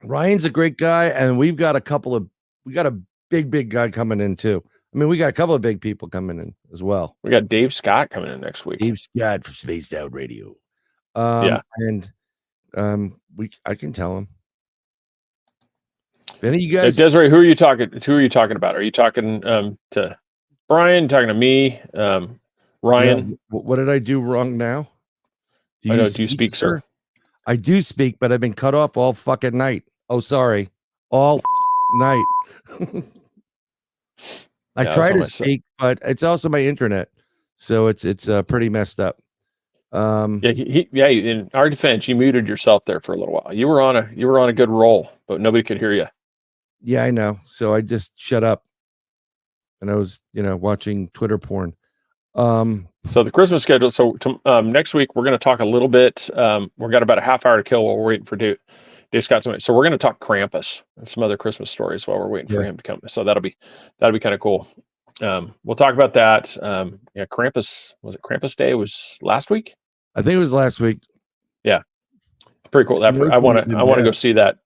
Ryan's a great guy, and we got a big guy coming in too. I mean, we got a couple of big people coming in as well. We got Dave Scott coming in next week. Dave Scott from Spaced Out Radio. Yeah. And I can tell him. If any of you guys, Desiree, who are you talking about? Are you talking to Brian? Talking to me? Ryan? Yeah, what did I do wrong now? Do you speak, sir? I do speak, but I've been cut off all fucking night. Oh, sorry, all night. I try to speak, but it's also my internet, so it's pretty messed up. In our defense, you muted yourself there for a little while. You were on a good roll, but nobody could hear you. Yeah, I know. So I just shut up, and I was watching Twitter porn. So the Christmas schedule. So next week we're going to talk a little bit. We've got about a half hour to kill while we're waiting for Dave Scott. So we're going to talk Krampus and some other Christmas stories while we're waiting for him to come. So that'll be kind of cool. We'll talk about that. Krampus, was it Krampus Day? Was last week? I think it was last week. Yeah, pretty cool. I want to go see that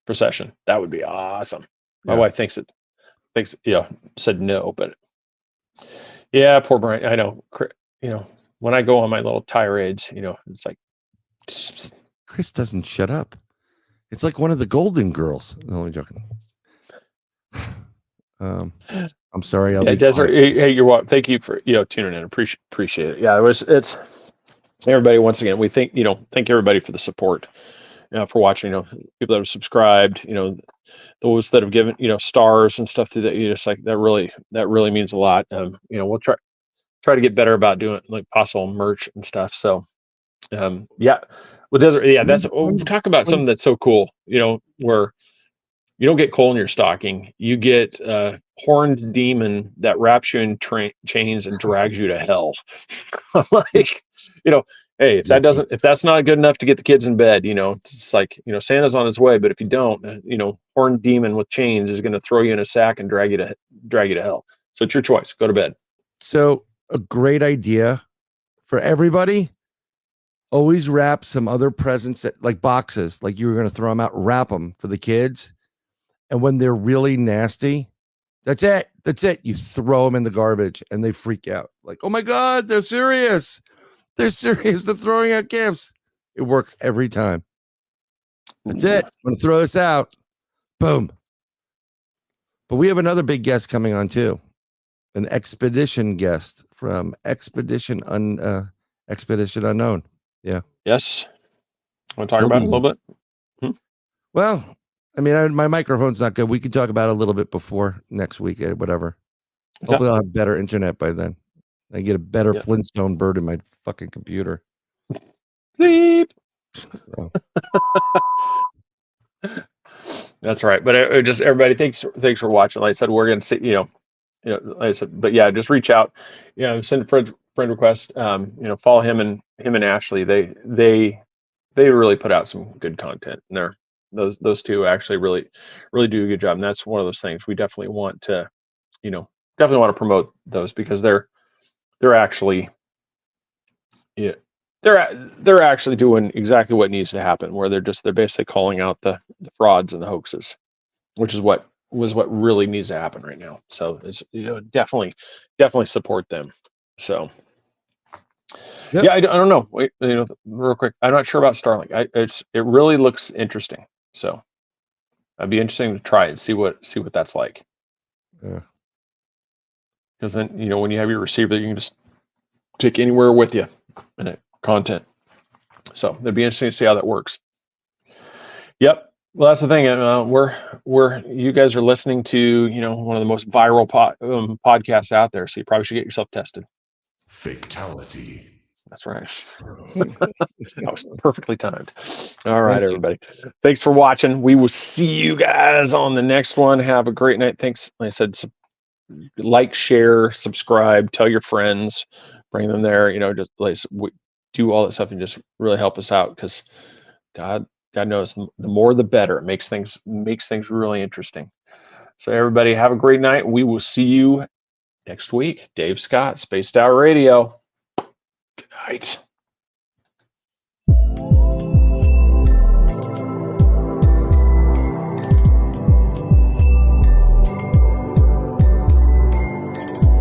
procession. That would be awesome. My wife thinks said no, but yeah, poor Brian. I know. When I go on my little tirades, it's like Chris doesn't shut up. It's like one of the Golden Girls. No, only joking. I'm sorry. Desiree, hey, you're welcome. Thank you for tuning in. Appreciate it. Yeah, it's everybody. Once again, we thank everybody for the support, for watching. People that have subscribed. Those that have given stars and stuff through that. Just like that really means a lot. We'll try to get better about doing like possible merch and stuff. So, yeah. Well, Desiree, we'll talk about something that's so cool. Where you don't get coal in your stocking. You get a horned demon that wraps you in chains and drags you to hell. Like, hey, if that's not good enough to get the kids in bed, it's like, Santa's on his way, but if you don't, horned demon with chains is going to throw you in a sack and drag you to hell. So it's your choice. Go to bed. So a great idea for everybody. Always wrap some other presents like boxes, like you were going to throw them out, wrap them for the kids. And when they're really nasty, that's it. You throw them in the garbage and they freak out. Like, oh my God, they're serious. They're throwing out gifts. It works every time. That's it. I'm going to throw this out. Boom. But we have another big guest coming on too. An expedition guest from Expedition Unknown. Yeah. Yes. Want to talk about it a little bit? Well, I mean, my microphone's not good. We can talk about it a little bit before next week, whatever. Okay. Hopefully I'll have better internet by then. I get a better Flintstone bird in my fucking computer. Beep. Oh. That's right. But just everybody, thanks for watching. Like I said, we're going to see, like I said, but yeah, just reach out, send a friend request, follow him and Ashley. They really put out some good content, and those two actually really do a good job. And that's one of those things we definitely want to promote those, because they're actually, they're actually doing exactly what needs to happen, where they're basically calling out the frauds and the hoaxes, which is what really needs to happen right now. So it's definitely support them. So yep. Yeah, I don't know. Wait, real quick, I'm not sure about Starlink. It really looks interesting. So it'd be interesting to try it and see what that's like. Yeah. Because then when you have your receiver, you can just take anywhere with you in it, content. So it'd be interesting to see how that works. Yep. Well, that's the thing. We're you guys are listening to one of the most viral podcasts out there. So you probably should get yourself tested. Fatality. That's right. That was perfectly timed. All right, everybody. Thanks for watching. We will see you guys on the next one. Have a great night. Thanks. Like I said, like, share, subscribe, tell your friends, bring them there. Just do all that stuff and just really help us out, because God knows, the more the better. It makes things really interesting. So everybody have a great night. We will see you next week. Dave Scott, Spaced Out Radio. Good night.